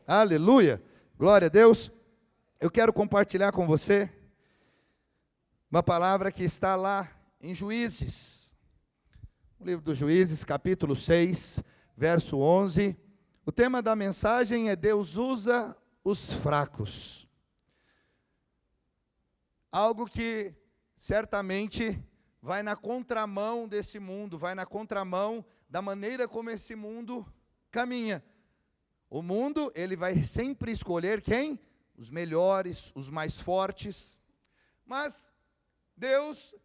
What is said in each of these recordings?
Aleluia, glória a Deus. Eu quero compartilhar com você uma palavra que está lá em Juízes, o livro dos Juízes, capítulo 6, verso 11. O tema da mensagem é: Deus usa os fracos. Algo que certamente vai na contramão desse mundo, vai na contramão da maneira como esse mundo caminha. O mundo, ele vai sempre escolher quem? Os melhores, os mais fortes. Mas Deus,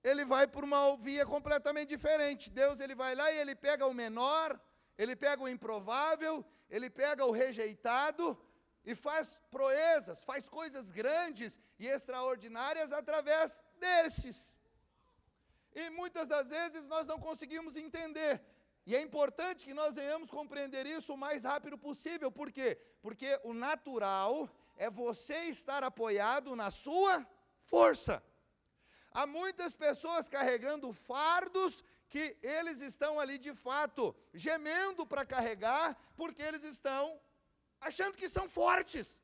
ele vai por uma via completamente diferente. Deus, ele vai lá e ele pega o menor, ele pega o improvável, ele pega o rejeitado e faz proezas, faz coisas grandes e extraordinárias através desses. E muitas das vezes nós não conseguimos entender. E é importante que nós venhamos compreender isso o mais rápido possível. Por quê? Porque o natural é você estar apoiado na sua força. Há muitas pessoas carregando fardos que eles estão ali de fato gemendo para carregar, porque eles estão achando que são fortes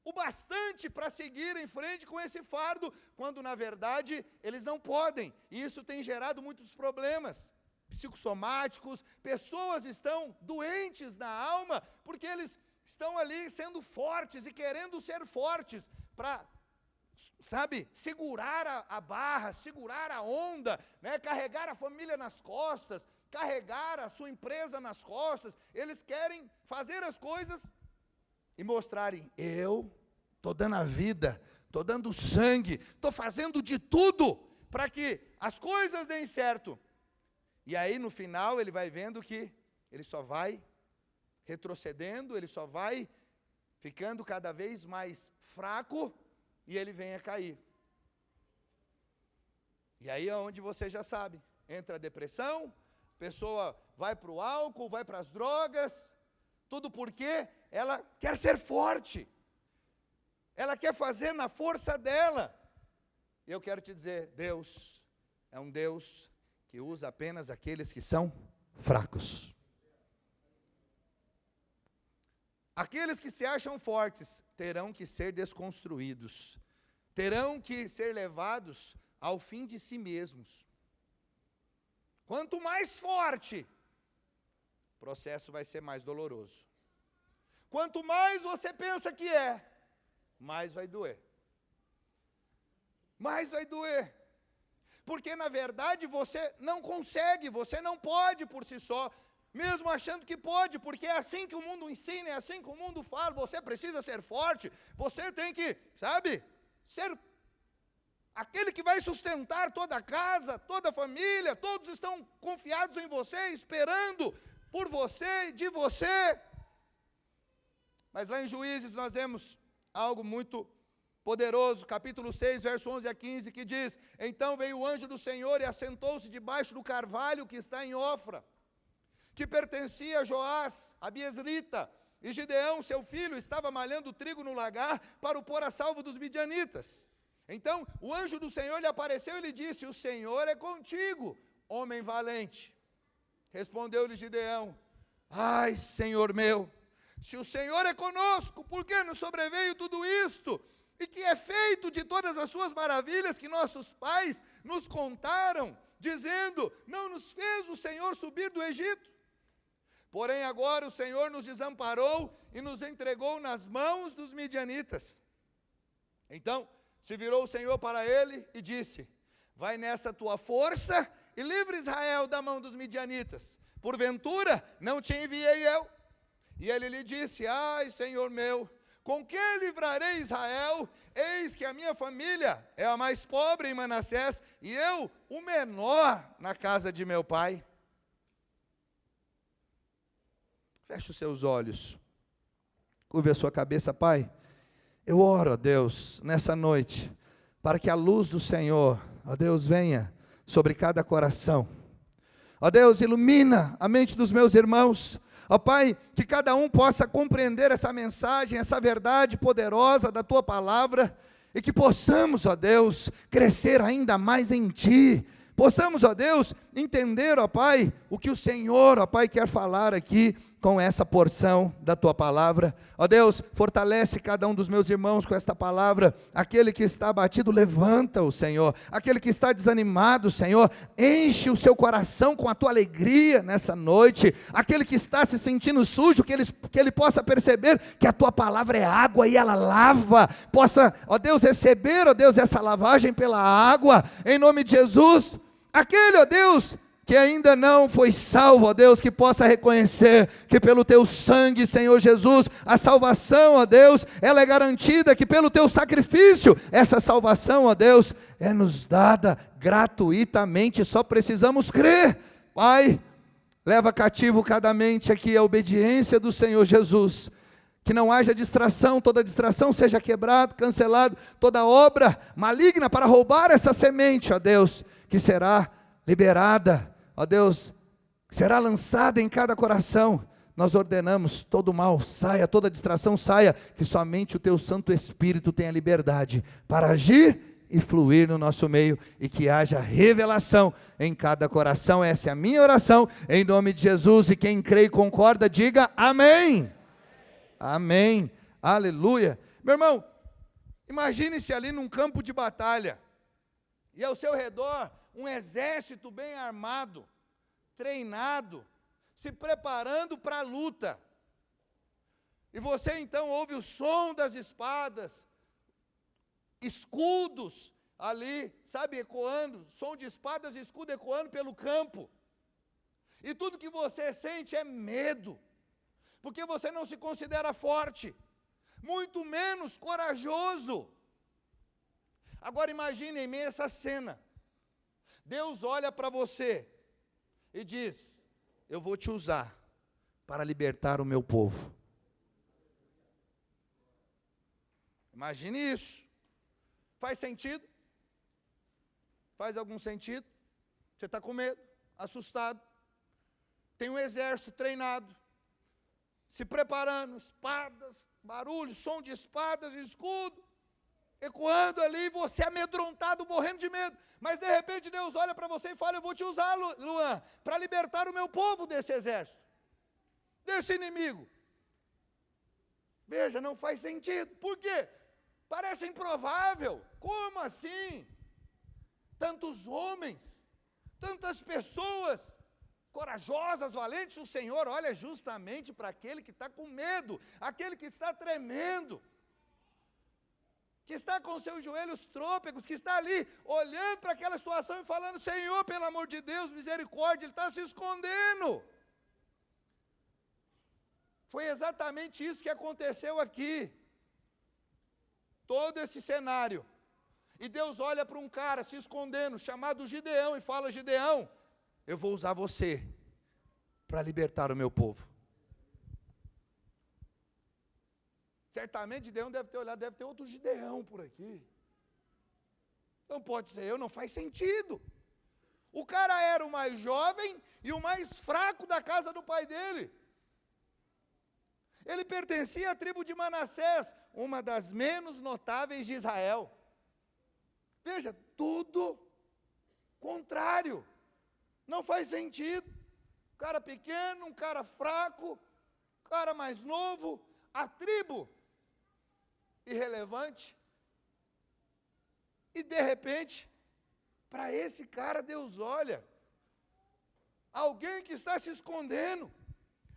o bastante para seguir em frente com esse fardo, quando na verdade eles não podem. E isso tem gerado muitos problemas psicossomáticos. Pessoas estão doentes na alma porque eles estão ali sendo fortes e querendo ser fortes para, segurar a barra, segurar a onda, né? Carregar a família nas costas, carregar a sua empresa nas costas. Eles querem fazer as coisas e mostrarem: eu estou dando a vida, estou dando sangue, estou fazendo de tudo para que as coisas deem certo. E aí no final ele vai vendo que ele só vai retrocedendo, ele só vai ficando cada vez mais fraco e ele vem a cair. E aí é onde você já sabe, entra a depressão, a pessoa vai para o álcool, vai para as drogas, tudo porque ela quer ser forte, ela quer fazer na força dela. E eu quero te dizer, Deus é um Deus que usa apenas aqueles que são fracos. Aqueles que se acham fortes terão que ser desconstruídos, terão que ser levados ao fim de si mesmos. Quanto mais forte, o processo vai ser mais doloroso. Quanto mais você pensa que é, mais vai doer. Mais vai doer. Porque na verdade você não consegue, você não pode por si só, mesmo achando que pode, porque é assim que o mundo ensina, é assim que o mundo fala. Você precisa ser forte, você tem que, ser aquele que vai sustentar toda a casa, toda a família, todos estão confiados em você, esperando por você e de você. Mas lá em Juízes nós vemos algo muito poderoso, capítulo 6, verso 11 a 15, que diz: então veio o anjo do Senhor e assentou-se debaixo do carvalho que está em Ofra, que pertencia a Joás, a Biesrita, e Gideão, seu filho, estava malhando trigo no lagar para o pôr a salvo dos midianitas. Então o anjo do Senhor lhe apareceu e lhe disse: o Senhor é contigo, homem valente. Respondeu-lhe Gideão: ai, Senhor meu, se o Senhor é conosco, por que nos sobreveio tudo isto? E que é feito de todas as suas maravilhas que nossos pais nos contaram, dizendo: não nos fez o Senhor subir do Egito? Porém agora o Senhor nos desamparou e nos entregou nas mãos dos midianitas. Então se virou o Senhor para ele e disse: vai nessa tua força e livre Israel da mão dos midianitas. Porventura não te enviei eu? E ele lhe disse: ai, Senhor meu, com que livrarei Israel? Eis que a minha família é a mais pobre em Manassés, e eu o menor na casa de meu pai. Feche os seus olhos, curve a sua cabeça. Pai, eu oro a Deus nessa noite, para que a luz do Senhor, ó Deus, venha sobre cada coração. Ó Deus, ilumina a mente dos meus irmãos. Ó Pai, que cada um possa compreender essa mensagem, essa verdade poderosa da Tua palavra, e que possamos, ó Deus, crescer ainda mais em Ti. Possamos, ó Deus, entender, ó Pai, o que o Senhor, ó Pai, quer falar aqui com essa porção da tua palavra. Ó Deus, fortalece cada um dos meus irmãos com esta palavra. Aquele que está abatido, levanta-o, Senhor. Aquele que está desanimado, Senhor, enche o seu coração com a tua alegria nessa noite. Aquele que está se sentindo sujo, que ele possa perceber que a tua palavra é água e ela lava. Possa, ó Deus, receber, ó Deus, essa lavagem pela água, em nome de Jesus. Aquele, ó Deus, que ainda não foi salvo, ó Deus, que possa reconhecer que pelo teu sangue, Senhor Jesus, a salvação, ó Deus, ela é garantida, que pelo teu sacrifício, essa salvação, ó Deus, é nos dada gratuitamente, só precisamos crer. Pai, leva cativo cada mente aqui a obediência do Senhor Jesus, que não haja distração, toda distração seja quebrado, cancelado, toda obra maligna para roubar essa semente, ó Deus, que será liberada, ó Deus, será lançada em cada coração. Nós ordenamos, todo mal saia, toda distração saia, que somente o teu Santo Espírito tenha liberdade para agir e fluir no nosso meio, e que haja revelação em cada coração. Essa é a minha oração, em nome de Jesus, e quem crê e concorda, diga amém. Amém, aleluia. Meu irmão, imagine-se ali num campo de batalha, e ao seu redor um exército bem armado, treinado, se preparando para a luta. E você então ouve o som das espadas, escudos ali, sabe, ecoando, som de espadas e escudo ecoando pelo campo. E tudo que você sente é medo, porque você não se considera forte, muito menos corajoso. Agora imagine em meio a essa cena, Deus olha para você e diz: eu vou te usar para libertar o meu povo. Imagine isso. Faz sentido? Faz algum sentido? Você está com medo, assustado, tem um exército treinado, se preparando, espadas, barulho, som de espadas, escudo, ecoando ali, você amedrontado, morrendo de medo. Mas de repente Deus olha para você e fala: eu vou te usar, Luan, para libertar o meu povo desse exército, desse inimigo. Veja, não faz sentido. Por quê? Parece improvável. Como assim? Tantos homens, tantas pessoas corajosas, valentes. O Senhor olha justamente para aquele que está com medo, aquele que está tremendo, que está com seus joelhos trôpegos, que está ali olhando para aquela situação e falando: Senhor, pelo amor de Deus, misericórdia. Ele está se escondendo. Foi exatamente isso que aconteceu aqui. Todo esse cenário. E Deus olha para um cara se escondendo, chamado Gideão, e fala: Gideão, eu vou usar você para libertar o meu povo. Certamente Gideão deve ter olhado, deve ter outro Gideão por aqui. Não pode ser eu, não faz sentido. O cara era o mais jovem e o mais fraco da casa do pai dele. Ele pertencia à tribo de Manassés, uma das menos notáveis de Israel. Veja, tudo contrário. Não faz sentido. Um cara pequeno, um cara fraco, um cara mais novo, a tribo irrelevante. E de repente, para esse cara Deus olha, alguém que está se escondendo,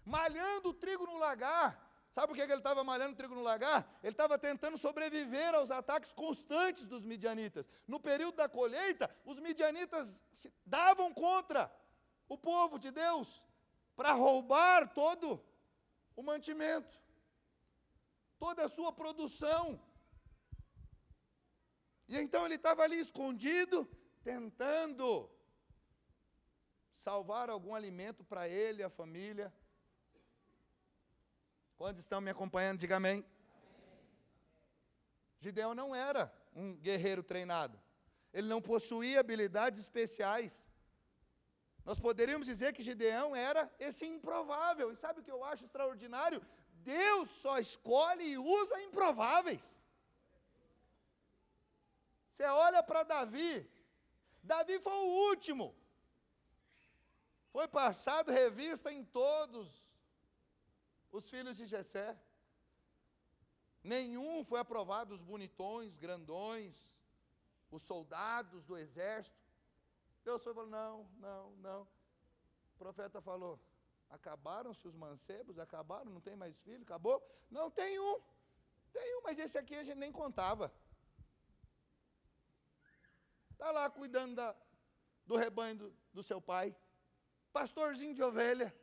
malhando o trigo no lagar. Sabe por que ele estava malhando o trigo no lagar? Ele estava tentando sobreviver aos ataques constantes dos midianitas. No período da colheita, os midianitas se davam contra o povo de Deus para roubar todo o mantimento, toda a sua produção. E então ele estava ali escondido, tentando salvar algum alimento para ele e a família. Quantos estão me acompanhando? Diga amém. Gideão não era um guerreiro treinado. Ele não possuía habilidades especiais. Nós poderíamos dizer que Gideão era esse improvável. E sabe o que eu acho extraordinário? Deus só escolhe e usa improváveis. Você olha para Davi. Davi foi o último. Foi passado revista em todos Os filhos de Jessé, nenhum foi aprovado, os bonitões, grandões, os soldados do exército. Deus foi falando, não. O profeta falou, acabaram-se os mancebos, acabaram, não tem mais filho, acabou? Não, tem um, mas esse aqui a gente nem contava. Está lá cuidando do rebanho do seu pai, pastorzinho de ovelha,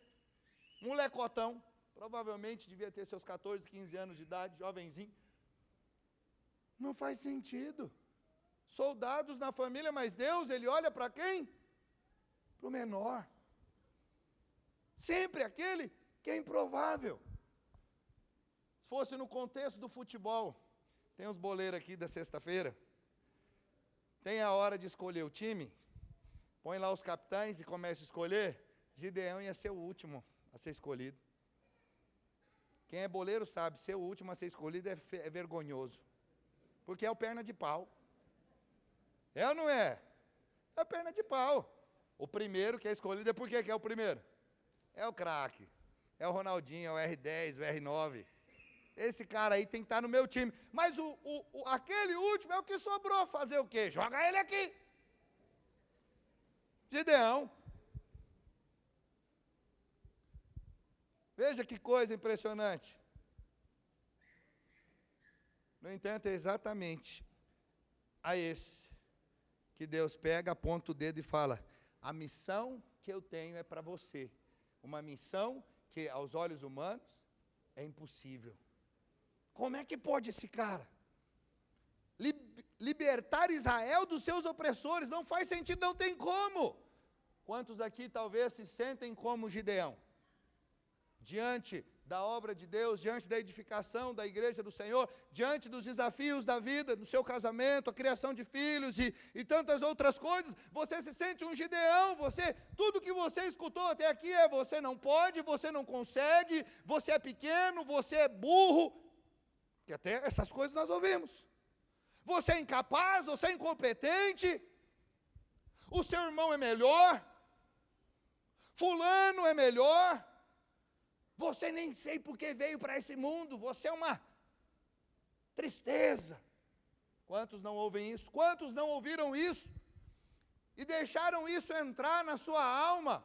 molecotão, provavelmente devia ter seus 14, 15 anos de idade, jovenzinho. Não faz sentido. Soldados na família, mas Deus, Ele olha para quem? Para o menor. Sempre aquele que é improvável. Se fosse no contexto do futebol, tem os boleiros aqui da sexta-feira, tem a hora de escolher o time, põe lá os capitães e começa a escolher, Gideão ia ser o último a ser escolhido. Quem é boleiro sabe, ser o último a ser escolhido é vergonhoso, porque é o perna de pau. É ou não é? É o perna de pau. O primeiro que é escolhido é por que é o primeiro? É o craque, é o Ronaldinho, é o R10, o R9. Esse cara aí tem que estar no meu time. Mas aquele último é o que sobrou. Fazer o quê? Joga ele aqui. Gideão. Veja que coisa impressionante. No entanto, é exatamente a esse que Deus pega, aponta o dedo e fala, a missão que eu tenho é para você. Uma missão que aos olhos humanos é impossível. Como é que pode esse cara libertar Israel dos seus opressores? Não faz sentido, não tem como. Quantos aqui talvez se sentem como Gideão? Diante da obra de Deus, diante da edificação da igreja do Senhor, diante dos desafios da vida, do seu casamento, a criação de filhos e tantas outras coisas, você se sente um Gideão, tudo que você escutou até aqui é você não pode, você não consegue, você é pequeno, você é burro, que até essas coisas nós ouvimos. Você é incapaz, você é incompetente, o seu irmão é melhor, fulano é melhor, você nem sei por que veio para esse mundo, você é uma tristeza. Quantos não ouvem isso? Quantos não ouviram isso? E deixaram isso entrar na sua alma?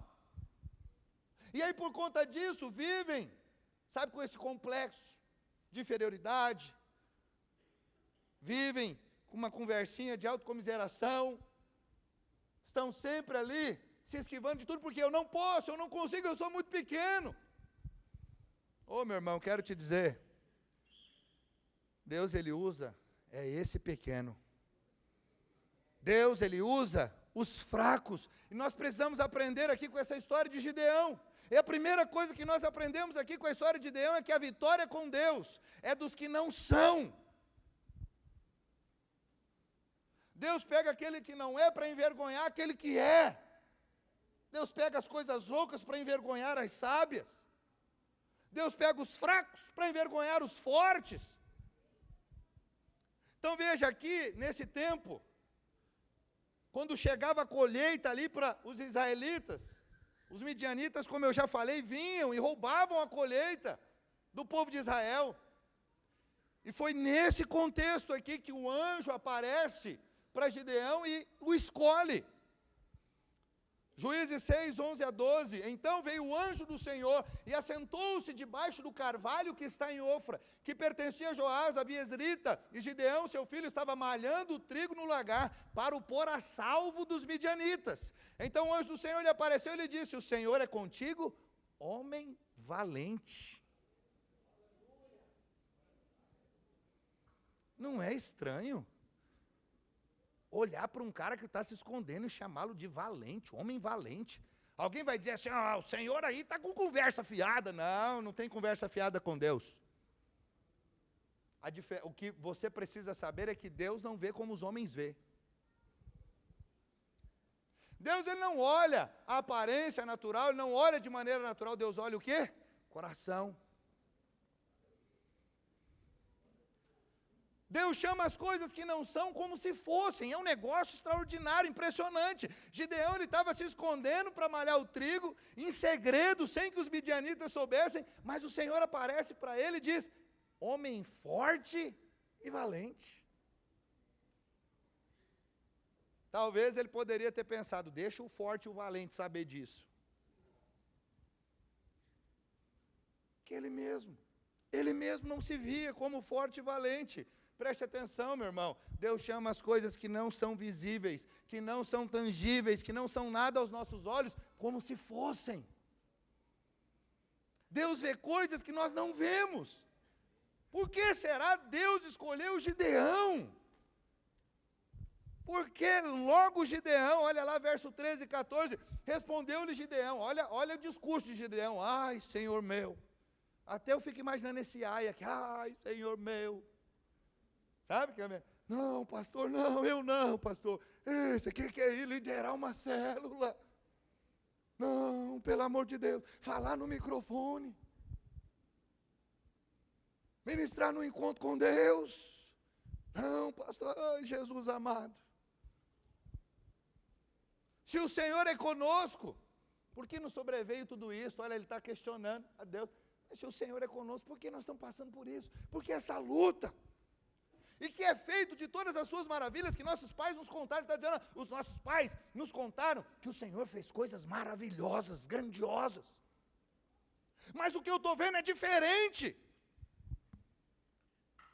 E aí por conta disso vivem, sabe, com esse complexo de inferioridade, vivem com uma conversinha de autocomiseração, estão sempre ali se esquivando de tudo, porque eu não posso, eu não consigo, eu sou muito pequeno. Ô meu irmão, quero te dizer, Deus Ele usa, esse pequeno. Deus Ele usa os fracos, e nós precisamos aprender aqui com essa história de Gideão. E a primeira coisa que nós aprendemos aqui com a história de Gideão é que a vitória com Deus é dos que não são. Deus pega aquele que não é para envergonhar aquele que é. Deus pega as coisas loucas para envergonhar as sábias. Deus pega os fracos para envergonhar os fortes. Então veja aqui, nesse tempo, quando chegava a colheita ali para os israelitas, os midianitas, como eu já falei, vinham e roubavam a colheita do povo de Israel. E foi nesse contexto aqui que o anjo aparece para Gideão e o escolhe. Juízes 6, 11 a 12, então veio o anjo do Senhor e assentou-se debaixo do carvalho que está em Ofra, que pertencia a Joás, a Biesrita, e Gideão, seu filho, estava malhando o trigo no lagar, para o pôr a salvo dos midianitas. Então o anjo do Senhor lhe apareceu e lhe disse, o Senhor é contigo, homem valente. Não é estranho olhar para um cara que está se escondendo e chamá-lo de valente, homem valente. Alguém vai dizer assim, o Senhor aí está com conversa fiada. Não, não tem conversa fiada com Deus. O que você precisa saber é que Deus não vê como os homens vê. Deus ele não olha a aparência natural, ele não olha de maneira natural. Deus olha o quê? Coração. Deus chama as coisas que não são como se fossem. É um negócio extraordinário, impressionante. Gideão, ele estava se escondendo para malhar o trigo, em segredo, sem que os midianitas soubessem, mas o Senhor aparece para ele e diz: homem forte e valente. Talvez ele poderia ter pensado: deixa o forte e o valente saber disso. Que ele mesmo não se via como forte e valente. Preste atenção, meu irmão. Deus chama as coisas que não são visíveis, que não são tangíveis, que não são nada aos nossos olhos, como se fossem. Deus vê coisas que nós não vemos. Por que será Deus escolheu Gideão? Porque logo Gideão, olha lá verso 13 e 14, respondeu-lhe Gideão, olha o discurso de Gideão: ai, Senhor meu, até eu fico imaginando esse ai aqui: ai, Senhor meu. Sabe que é? Não, pastor, não, eu não, pastor. Você quer ir liderar uma célula? Não, pelo amor de Deus, falar no microfone. Ministrar no encontro com Deus. Não, pastor, ai, Jesus amado. Se o Senhor é conosco, por que nos sobreveio tudo isso? Olha, ele está questionando a Deus. Mas se o Senhor é conosco, por que nós estamos passando por isso? Porque essa luta, e que é feito de todas as suas maravilhas que nossos pais nos contaram. Está dizendo, os nossos pais nos contaram que o Senhor fez coisas maravilhosas, grandiosas. Mas o que eu estou vendo é diferente.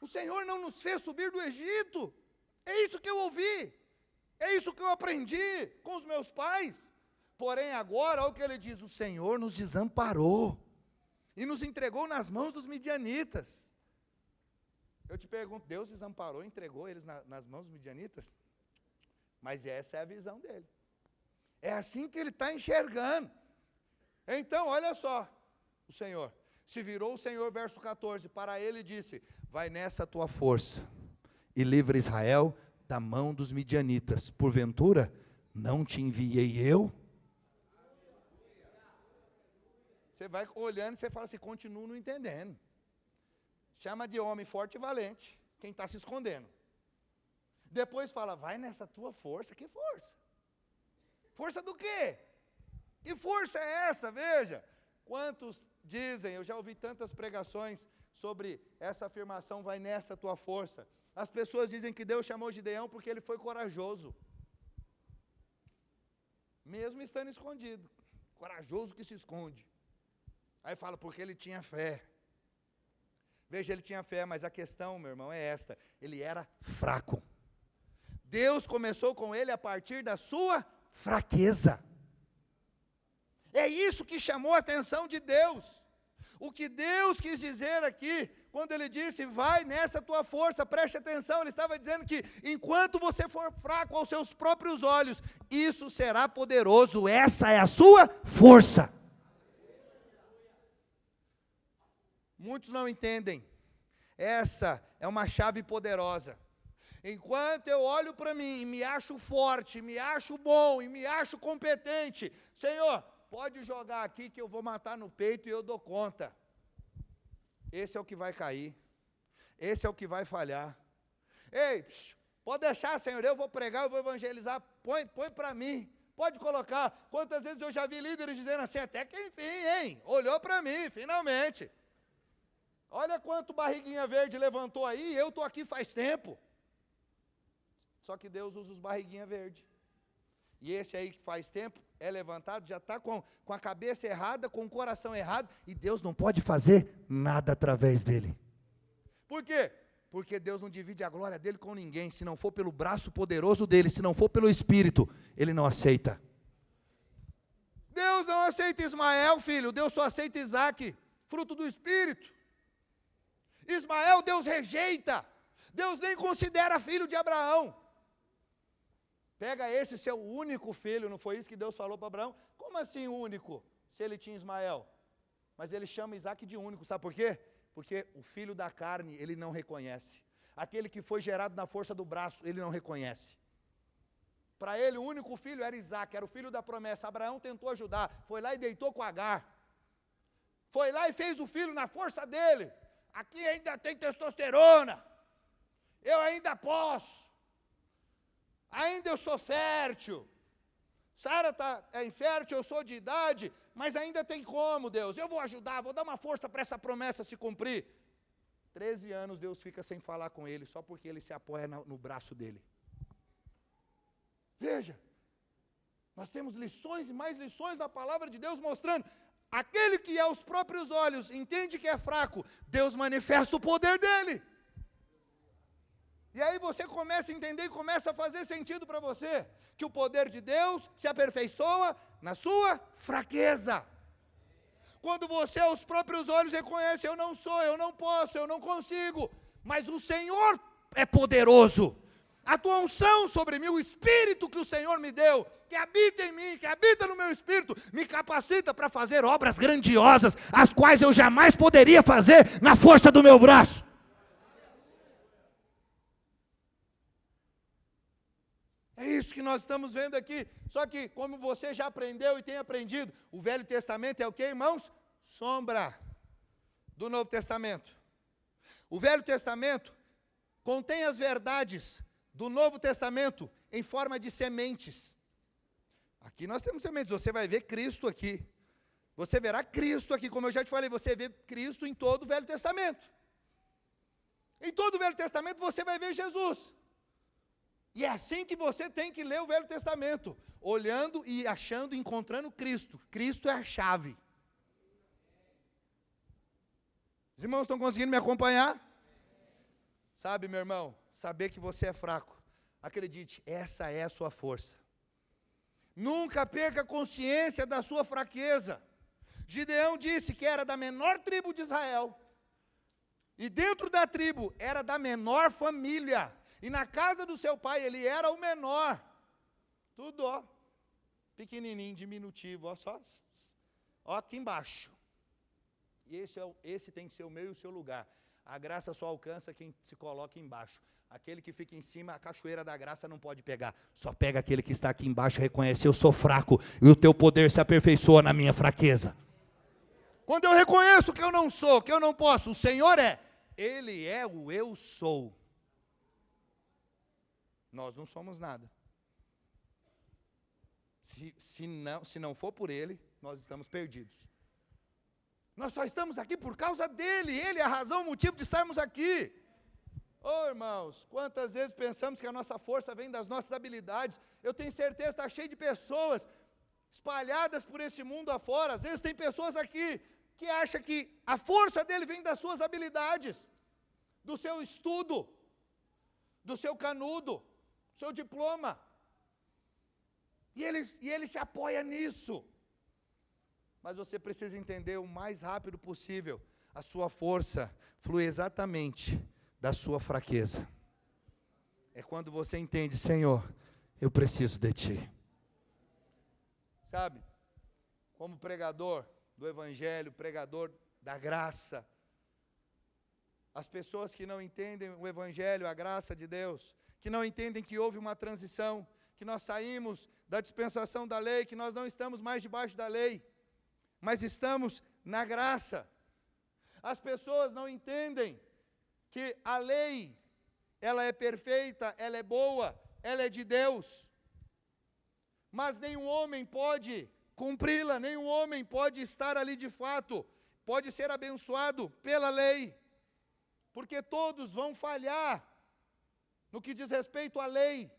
O Senhor não nos fez subir do Egito. É isso que eu ouvi. É isso que eu aprendi com os meus pais. Porém agora, olha o que ele diz: o Senhor nos desamparou e nos entregou nas mãos dos midianitas. Eu te pergunto, Deus desamparou, entregou eles nas mãos dos midianitas? Mas essa é a visão dele. É assim que ele está enxergando. Então, olha só, o Senhor. Se virou o Senhor, verso 14, para ele e disse: vai nessa tua força e livra Israel da mão dos midianitas. Porventura, não te enviei eu? Você vai olhando e você fala assim: continuo não entendendo. Chama de homem forte e valente quem está se escondendo. Depois fala: vai nessa tua força. Que força? Força do quê? Que força é essa? Veja, quantos dizem, eu já ouvi tantas pregações sobre essa afirmação: vai nessa tua força. As pessoas dizem que Deus chamou Gideão porque ele foi corajoso, mesmo estando escondido. Corajoso que se esconde. Aí fala: porque ele tinha fé. Veja, ele tinha fé, mas a questão, meu irmão, é esta: ele era fraco. Deus começou com ele a partir da sua fraqueza. É isso que chamou a atenção de Deus. O que Deus quis dizer aqui, quando ele disse: vai nessa tua força, preste atenção, ele estava dizendo que enquanto você for fraco aos seus próprios olhos, isso será poderoso, essa é a sua força. Muitos não entendem. Essa é uma chave poderosa. Enquanto eu olho para mim e me acho forte, me acho bom e me acho competente, Senhor, pode jogar aqui que eu vou matar no peito e eu dou conta. Esse é o que vai cair. Esse é o que vai falhar. Ei, pode deixar, Senhor, eu vou pregar, eu vou evangelizar, põe para mim. Pode colocar. Quantas vezes eu já vi líderes dizendo assim: até que enfim, hein? Olhou para mim, finalmente. Olha quanto barriguinha verde levantou aí, eu estou aqui faz tempo. Só que Deus usa os barriguinha verde. E esse aí que faz tempo é levantado, já está com a cabeça errada, com o coração errado, e Deus não pode fazer nada através dele. Por quê? Porque Deus não divide a glória dele com ninguém. Se não for pelo braço poderoso dele, se não for pelo Espírito, ele não aceita. Deus não aceita Ismael, filho, Deus só aceita Isaque, fruto do Espírito. Ismael Deus rejeita, Deus nem considera filho de Abraão. Pega esse seu único filho, não foi isso que Deus falou para Abraão? Como assim único, se ele tinha Ismael? Mas ele chama Isaque de único, sabe por quê? Porque o filho da carne ele não reconhece, aquele que foi gerado na força do braço, ele não reconhece. Para ele o único filho era Isaque, era o filho da promessa. Abraão tentou ajudar, foi lá e deitou com Agar, foi lá e fez o filho na força dele. Aqui ainda tem testosterona. Eu ainda posso. Ainda eu sou fértil. Sara é infértil, eu sou de idade, mas ainda tem como, Deus. Eu vou ajudar, vou dar uma força para essa promessa se cumprir. 13 anos Deus fica sem falar com ele, só porque ele se apoia no braço dele. Veja, nós temos lições e mais lições da palavra de Deus mostrando. Aquele que aos próprios olhos entende que é fraco, Deus manifesta o poder dele. E aí você começa a entender e começa a fazer sentido para você, que o poder de Deus se aperfeiçoa na sua fraqueza. Quando você aos próprios olhos reconhece, eu não sou, eu não posso, eu não consigo, mas o Senhor é poderoso. A tua unção sobre mim, o Espírito que o Senhor me deu, que habita em mim, que habita no meu Espírito, me capacita para fazer obras grandiosas, as quais eu jamais poderia fazer na força do meu braço. É isso que nós estamos vendo aqui. Só que, como você já aprendeu e tem aprendido, o Velho Testamento é o que, irmãos? Sombra do Novo Testamento. O Velho Testamento contém as verdades do Novo Testamento em forma de sementes. Aqui nós temos sementes, você vai ver Cristo aqui. Você verá Cristo aqui, como eu já te falei, você vê Cristo em todo o Velho Testamento. Em todo o Velho Testamento você vai ver Jesus. E é assim que você tem que ler o Velho Testamento, olhando e achando, encontrando Cristo. Cristo é a chave. Os irmãos estão conseguindo me acompanhar? Sabe, meu irmão, saber que você é fraco, acredite, essa é a sua força. Nunca perca consciência da sua fraqueza. Gideão disse que era da menor tribo de Israel, e dentro da tribo era da menor família, e na casa do seu pai ele era o menor, tudo ó, pequenininho, diminutivo, ó, só, ó aqui embaixo. E esse tem que ser o meu e o seu lugar. A graça só alcança quem se coloca embaixo. Aquele que fica em cima, a cachoeira da graça não pode pegar. Só pega aquele que está aqui embaixo e reconhece, eu sou fraco e o teu poder se aperfeiçoa na minha fraqueza. Quando eu reconheço que eu não sou, que eu não posso, o Senhor é. Ele é o eu sou. Nós não somos nada. Se não for por Ele, nós estamos perdidos. Nós só estamos aqui por causa dEle. Ele é a razão, o motivo de estarmos aqui. Oh, irmãos, quantas vezes pensamos que a nossa força vem das nossas habilidades. Eu tenho certeza, está cheio de pessoas espalhadas por esse mundo afora. Às vezes tem pessoas aqui que acham que a força dele vem das suas habilidades, do seu estudo, do seu canudo, do seu diploma. E ele se apoia nisso. Mas você precisa entender o mais rápido possível. A sua força flui exatamente da sua fraqueza. É quando você entende, Senhor, eu preciso de Ti. Sabe, como pregador do Evangelho, pregador da graça, as pessoas que não entendem o Evangelho, a graça de Deus, que não entendem que houve uma transição, que nós saímos da dispensação da lei, que nós não estamos mais debaixo da lei, mas estamos na graça. As pessoas não entendem que a lei, ela é perfeita, ela é boa, ela é de Deus, mas nenhum homem pode cumpri-la, nenhum homem pode estar ali de fato, pode ser abençoado pela lei, porque todos vão falhar no que diz respeito à lei.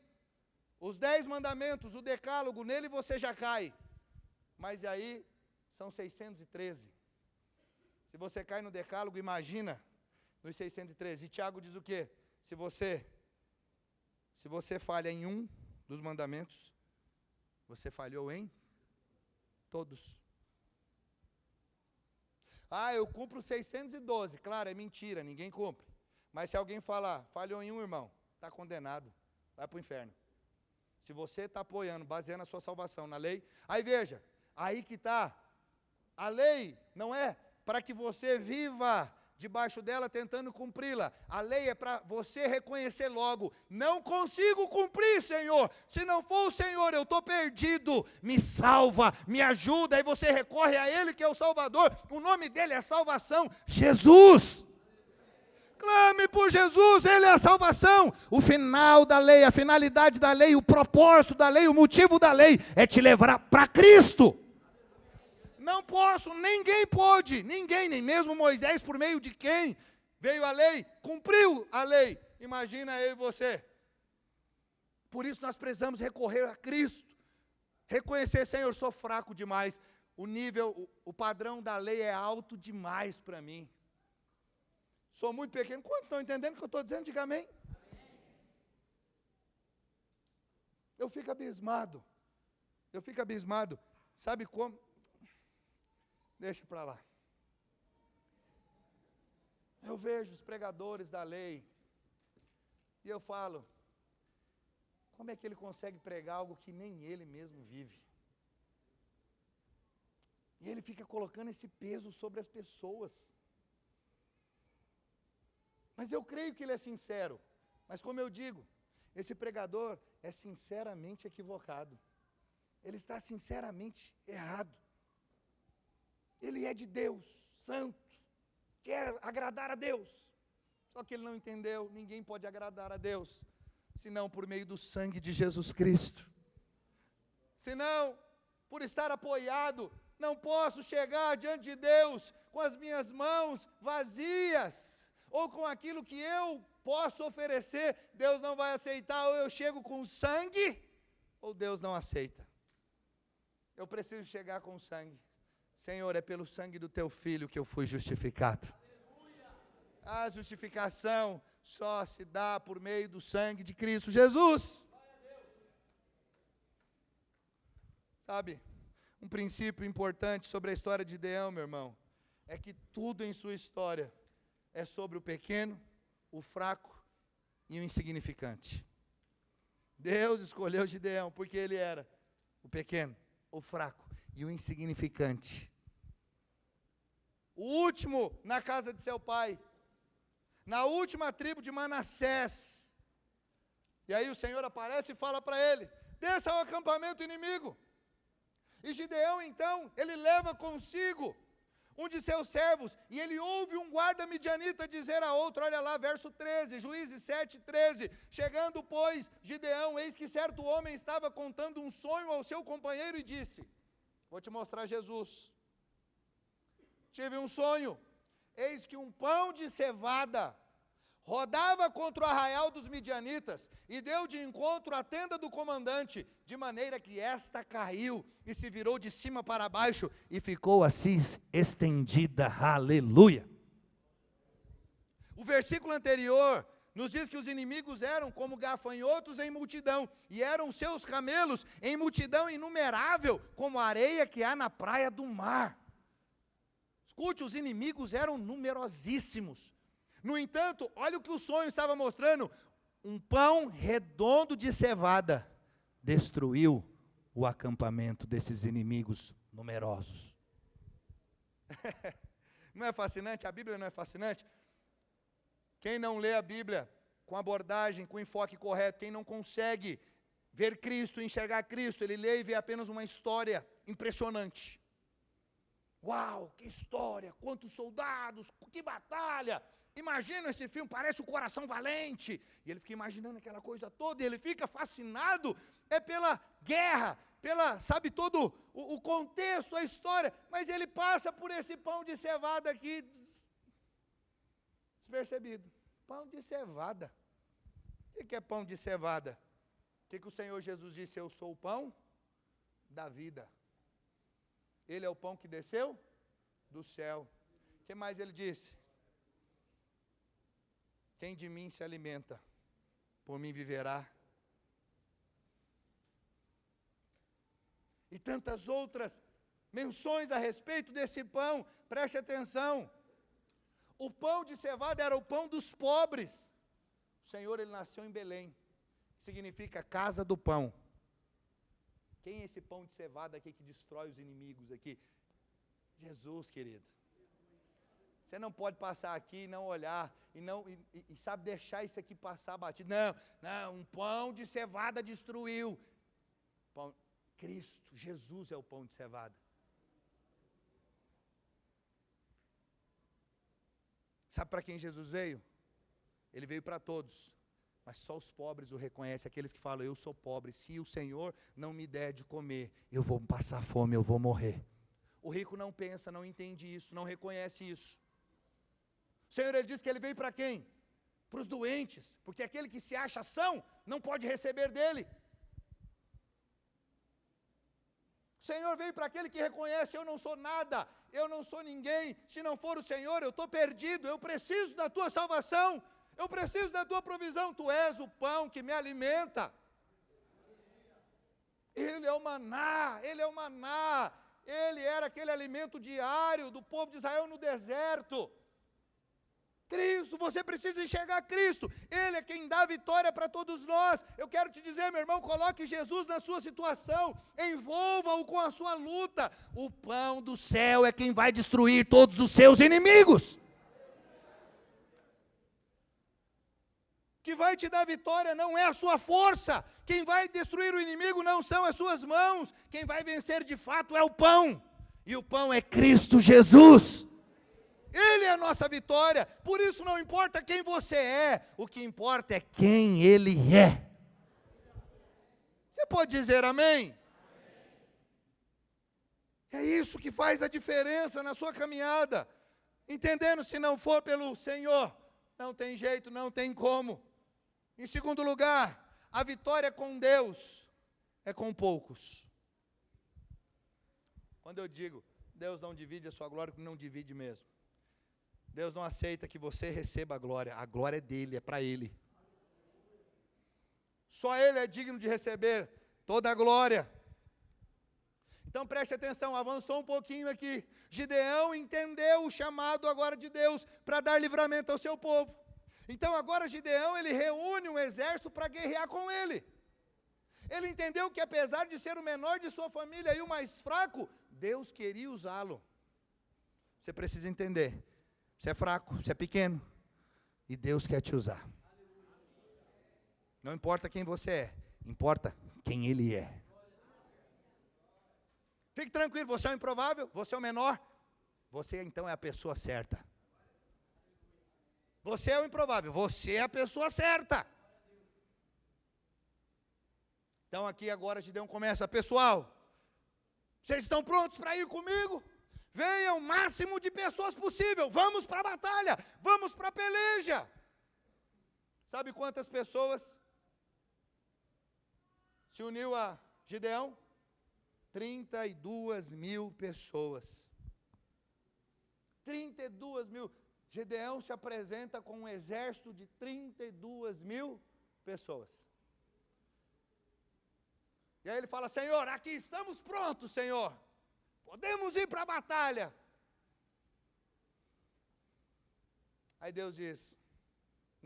Os 10 mandamentos, o decálogo, nele você já cai, mas aí são 613. Se você cai no decálogo, imagina nos 613. E Tiago diz o quê? Se você falha em um dos mandamentos, você falhou em todos. Ah, eu cumpro 612. Claro, é mentira, ninguém cumpre. Mas se alguém falar, falhou em um, irmão, está condenado, vai para o inferno. Se você está apoiando, baseando a sua salvação na lei, aí veja, aí que está. A lei não é para que você viva debaixo dela tentando cumpri-la. A lei é para você reconhecer logo, não consigo cumprir, Senhor. Se não for o Senhor, eu estou perdido. Me salva, me ajuda. Aí você recorre a Ele que é o Salvador. O nome dele é salvação, Jesus. Clame por Jesus, Ele é a salvação. O final da lei, a finalidade da lei, o propósito da lei, o motivo da lei é te levar para Cristo. Não posso, ninguém pôde, ninguém, nem mesmo Moisés, por meio de quem veio a lei, cumpriu a lei. Imagina eu e você. Por isso nós precisamos recorrer a Cristo. Reconhecer, Senhor, sou fraco demais. O nível, o padrão da lei é alto demais para mim. Sou muito pequeno. Quantos estão entendendo o que eu estou dizendo? Diga amém. Eu fico abismado. Eu fico abismado. Sabe como? Deixa para lá. Eu vejo os pregadores da lei. E eu falo, como é que ele consegue pregar algo que nem ele mesmo vive? E ele fica colocando esse peso sobre as pessoas. Mas eu creio que ele é sincero. Mas como eu digo, esse pregador é sinceramente equivocado. Ele está sinceramente errado. Ele é de Deus, santo, quer agradar a Deus. Só que ele não entendeu, ninguém pode agradar a Deus, senão por meio do sangue de Jesus Cristo. Senão, por estar apoiado, não posso chegar diante de Deus com as minhas mãos vazias, ou com aquilo que eu posso oferecer. Deus não vai aceitar, ou eu chego com sangue, ou Deus não aceita. Eu preciso chegar com sangue. Senhor, é pelo sangue do teu filho que eu fui justificado. A justificação só se dá por meio do sangue de Cristo Jesus. Sabe, um princípio importante sobre a história de Gideão, meu irmão, é que tudo em sua história é sobre o pequeno, o fraco e o insignificante. Deus escolheu Gideão porque ele era o pequeno, o fraco e o insignificante. O último na casa de seu pai, na última tribo de Manassés. E aí o Senhor aparece e fala para ele, desça ao acampamento inimigo. E Gideão então, ele leva consigo um de seus servos, e ele ouve um guarda midianita dizer a outro, olha lá, verso 13, Juízes 7:13, chegando, pois, Gideão, eis que certo homem estava contando um sonho ao seu companheiro e disse, vou te mostrar Jesus, tive um sonho, eis que um pão de cevada rodava contra o arraial dos midianitas, e deu de encontro à tenda do comandante, de maneira que esta caiu, e se virou de cima para baixo, e ficou assim estendida, aleluia. O versículo anterior nos diz que os inimigos eram como gafanhotos em multidão, e eram seus camelos em multidão inumerável, como a areia que há na praia do mar. Escute, os inimigos eram numerosíssimos. No entanto, olha o que o sonho estava mostrando, um pão redondo de cevada destruiu o acampamento desses inimigos numerosos. Não é fascinante? A Bíblia não é fascinante? Quem não lê a Bíblia com abordagem, com enfoque correto, quem não consegue ver Cristo, enxergar Cristo, ele lê e vê apenas uma história impressionante. Uau, que história, quantos soldados, que batalha. Imagina esse filme, parece o Coração Valente. E ele fica imaginando aquela coisa toda, e ele fica fascinado, pela guerra, sabe, todo o contexto, a história. Mas ele passa por esse pão de cevada aqui, despercebido. Pão de cevada. O que é pão de cevada? O que o Senhor Jesus disse? Eu sou o pão da vida. Ele é o pão que desceu do céu. O que mais ele disse? Quem de mim se alimenta, por mim viverá. E tantas outras menções a respeito desse pão, preste atenção. O pão de cevada era o pão dos pobres. O Senhor, ele nasceu em Belém, significa casa do pão. Quem é esse pão de cevada aqui que destrói os inimigos aqui? Jesus, querido. Você não pode passar aqui e não olhar, e sabe, deixar isso aqui passar batido. Não, um pão de cevada destruiu. Cristo, Jesus é o pão de cevada. Sabe para quem Jesus veio? Ele veio para todos, mas só os pobres o reconhecem, aqueles que falam, eu sou pobre, se o Senhor não me der de comer, eu vou passar fome, eu vou morrer. O rico não pensa, não entende isso, não reconhece isso. O Senhor, Ele diz que Ele veio para quem? Para os doentes, porque aquele que se acha são, não pode receber dele. O Senhor veio para aquele que reconhece, eu não sou nada, eu não sou ninguém, se não for o Senhor, eu estou perdido, eu preciso da tua salvação, eu preciso da tua provisão, tu és o pão que me alimenta. Ele é o maná, ele era aquele alimento diário do povo de Israel no deserto. Cristo, você precisa enxergar Cristo, Ele é quem dá vitória para todos nós. Eu quero te dizer, meu irmão, coloque Jesus na sua situação, envolva-o com a sua luta. O pão do céu é quem vai destruir todos os seus inimigos. Que vai te dar vitória não é a sua força, quem vai destruir o inimigo não são as suas mãos, quem vai vencer de fato é o pão, e o pão é Cristo Jesus. Ele é a nossa vitória, por isso não importa quem você é, o que importa é quem Ele é. Você pode dizer amém? É isso que faz a diferença na sua caminhada, entendendo, se não for pelo Senhor, não tem jeito, não tem como. Em segundo lugar, a vitória com Deus é com poucos. Quando eu digo, Deus não divide a sua glória, não divide mesmo. Deus não aceita que você receba a glória é dele, é para Ele. Só Ele é digno de receber toda a glória. Então preste atenção, avançou um pouquinho aqui. Gideão entendeu o chamado agora de Deus para dar livramento ao seu povo. Então agora Gideão, ele reúne um exército para guerrear com ele. Ele entendeu que apesar de ser o menor de sua família e o mais fraco, Deus queria usá-lo. Você precisa entender. Você é fraco, você é pequeno, e Deus quer te usar. Não importa quem você é, importa quem Ele é. Fique tranquilo, você é o improvável, você é o menor, você então é a pessoa certa. Você é o improvável, você é a pessoa certa. Então aqui agora Gideão começa, pessoal, vocês estão prontos para ir comigo? Venha o máximo de pessoas possível, vamos para a batalha, vamos para a peleja. Sabe quantas pessoas se uniu a Gideão? 32.000 pessoas. 32.000. Gideão se apresenta com um exército de 32.000 pessoas. E aí ele fala, Senhor, aqui estamos prontos, Senhor. Podemos ir para a batalha. Aí Deus diz,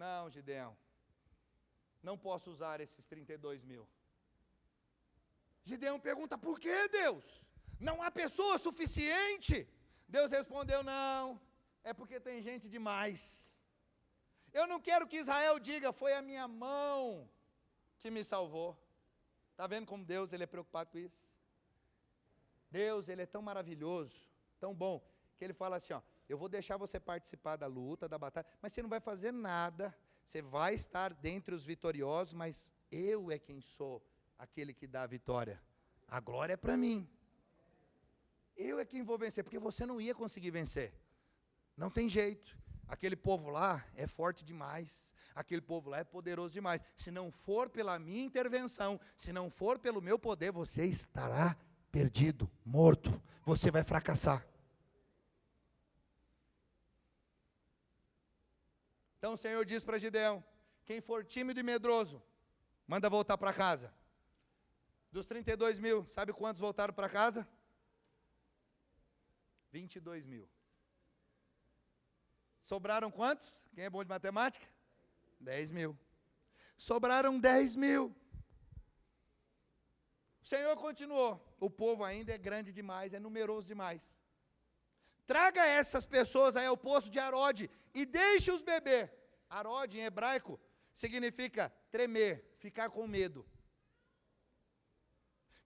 não, Gideão, não posso usar esses 32.000. Gideão pergunta, por que, Deus? Não há pessoa suficiente? Deus respondeu, não, é porque tem gente demais. Eu não quero que Israel diga, foi a minha mão que me salvou. Está vendo como Deus ele é preocupado com isso? Deus, Ele é tão maravilhoso, tão bom, que Ele fala assim, ó, eu vou deixar você participar da luta, da batalha, mas você não vai fazer nada, você vai estar dentre os vitoriosos, mas eu é quem sou aquele que dá a vitória. A glória é para mim. Eu é quem vou vencer, porque você não ia conseguir vencer. Não tem jeito. Aquele povo lá é forte demais, aquele povo lá é poderoso demais. Se não for pela minha intervenção, se não for pelo meu poder, você estará perdido, morto, você vai fracassar. Então o Senhor diz para Gideão, quem for tímido e medroso, manda voltar para casa. Dos 32.000, sabe quantos voltaram para casa? 22.000. Sobraram quantos? Quem é bom de matemática? 10.000. Sobraram 10.000. O Senhor continuou, o povo ainda é grande demais, é numeroso demais. Traga essas pessoas aí ao poço de Arode e deixe-os beber. Arode em hebraico significa tremer, ficar com medo.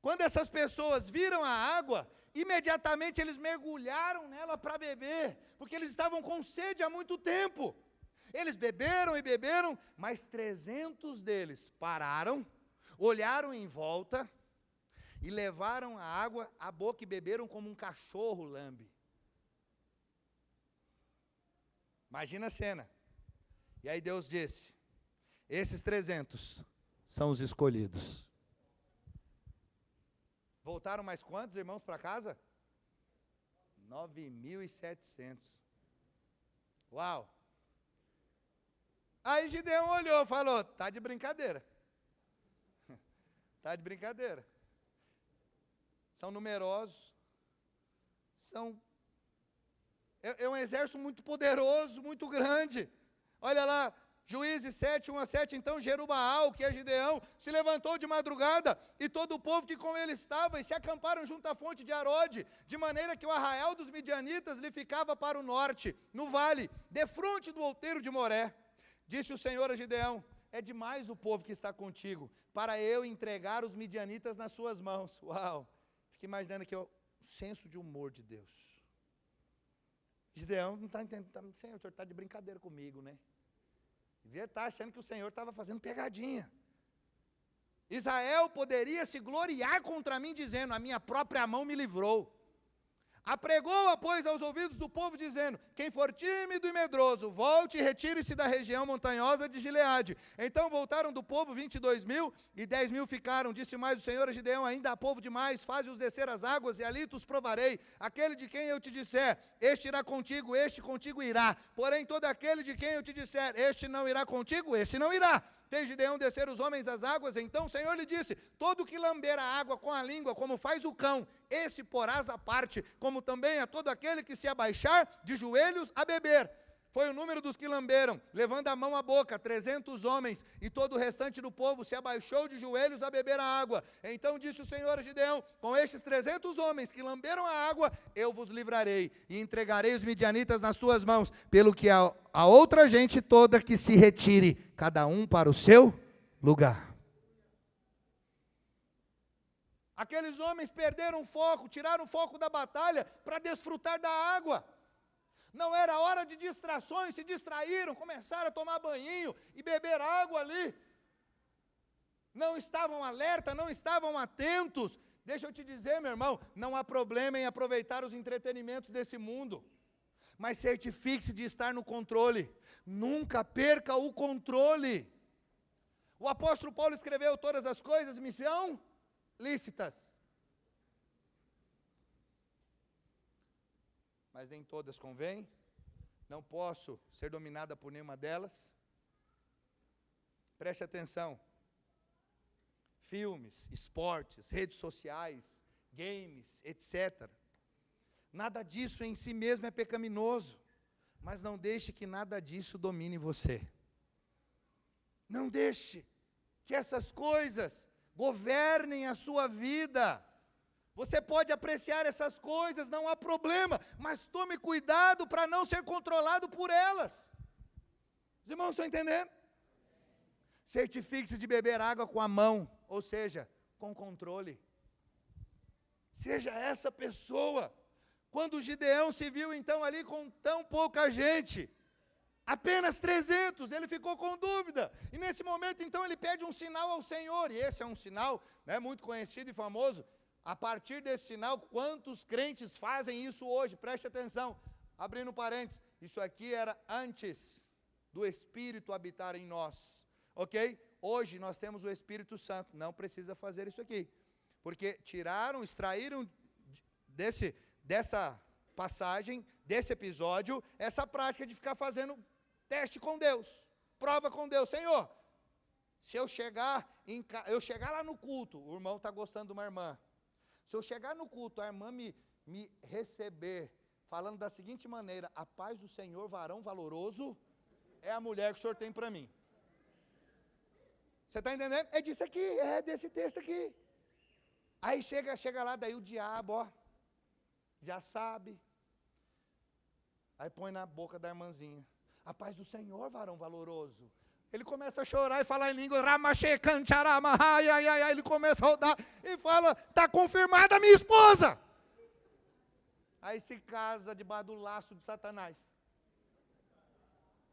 Quando essas pessoas viram a água, imediatamente eles mergulharam nela para beber, porque eles estavam com sede há muito tempo. Eles beberam e beberam, mas 300 deles pararam, olharam em volta e levaram a água à boca e beberam como um cachorro lambe. Imagina a cena. E aí Deus disse: esses 300 são os escolhidos. Voltaram mais quantos irmãos para casa? 9.700. Uau! Aí Gideão olhou e falou: tá de brincadeira. Tá de brincadeira. São numerosos. É um exército muito poderoso, muito grande. Olha lá, Juízes 7, 1-7, então Jerubaal, que é Gideão, se levantou de madrugada, e todo o povo que com ele estava, e se acamparam junto à fonte de Arode, de maneira que o arraial dos midianitas lhe ficava para o norte, no vale, defronte do outeiro de Moré. Disse o Senhor a Gideão: é demais o povo que está contigo, para eu entregar os midianitas nas suas mãos. Uau! Fique imaginando aqui o senso de humor de Deus. Gideão não está entendendo, Senhor, o senhor está de brincadeira comigo, né? Devia estar achando que o Senhor estava fazendo pegadinha. Israel poderia se gloriar contra mim, dizendo: a minha própria mão me livrou. Apregou-a, pois, aos ouvidos do povo, dizendo: quem for tímido e medroso, volte e retire-se da região montanhosa de Gileade. Então voltaram do povo 22.000, e 10.000 ficaram. Disse mais o Senhor a Gideão: ainda há povo demais, faze-os descer as águas, e ali tu os provarei. Aquele de quem eu te disser, este irá contigo, este contigo irá. Porém, todo aquele de quem eu te disser, este não irá contigo, este não irá. Fez Gideão descer os homens às águas, então o Senhor lhe disse: todo que lamber a água com a língua, como faz o cão, esse porás à parte, como também a todo aquele que se abaixar de joelhos a beber. Foi o número dos que lamberam, levando a mão à boca, 300 homens, e todo o restante do povo se abaixou de joelhos a beber a água. Então disse o Senhor a Gideão: com estes 300 homens que lamberam a água, eu vos livrarei, e entregarei os midianitas nas tuas mãos, pelo que a outra gente toda que se retire, cada um para o seu lugar. Aqueles homens perderam o foco, tiraram o foco da batalha para desfrutar da água. Não era hora de distrações, se distraíram, começaram a tomar banhinho e beber água ali. Não estavam alerta, não estavam atentos. Deixa eu te dizer, meu irmão, não há problema em aproveitar os entretenimentos desse mundo, mas certifique-se de estar no controle. Nunca perca o controle. O apóstolo Paulo escreveu: todas as coisas me são lícitas, mas nem todas convêm. Não posso ser dominada por nenhuma delas. Preste atenção. Filmes, esportes, redes sociais, games, etc. Nada disso em si mesmo é pecaminoso, mas não deixe que nada disso domine você. Não deixe que essas coisas governem a sua vida. Você pode apreciar essas coisas, não há problema, mas tome cuidado para não ser controlado por elas. Os irmãos estão entendendo? Certifique-se de beber água com a mão, ou seja, com controle. Seja essa pessoa. Quando Gideão se viu então ali com tão pouca gente, apenas 300, ele ficou com dúvida. E nesse momento então ele pede um sinal ao Senhor, e esse é um sinal, né, muito conhecido e famoso. A partir desse sinal, quantos crentes fazem isso hoje? Preste atenção, abrindo parênteses, isso aqui era antes do Espírito habitar em nós, ok? Hoje nós temos o Espírito Santo, não precisa fazer isso aqui, porque extraíram dessa passagem, desse episódio, essa prática de ficar fazendo teste com Deus, prova com Deus. Senhor, se eu chegar lá no culto, o irmão está gostando de uma irmã, se eu chegar no culto, a irmã me receber, falando da seguinte maneira: a paz do Senhor, varão valoroso, é a mulher que o Senhor tem para mim. Você está entendendo? É disso aqui, é desse texto aqui. Aí chega lá, daí o diabo, ó, já sabe. Aí põe na boca da irmãzinha: a paz do Senhor, varão valoroso. Ele começa a chorar e falar em língua, ele começa a rodar e fala: está confirmada a minha esposa. Aí se casa debaixo do laço de Satanás.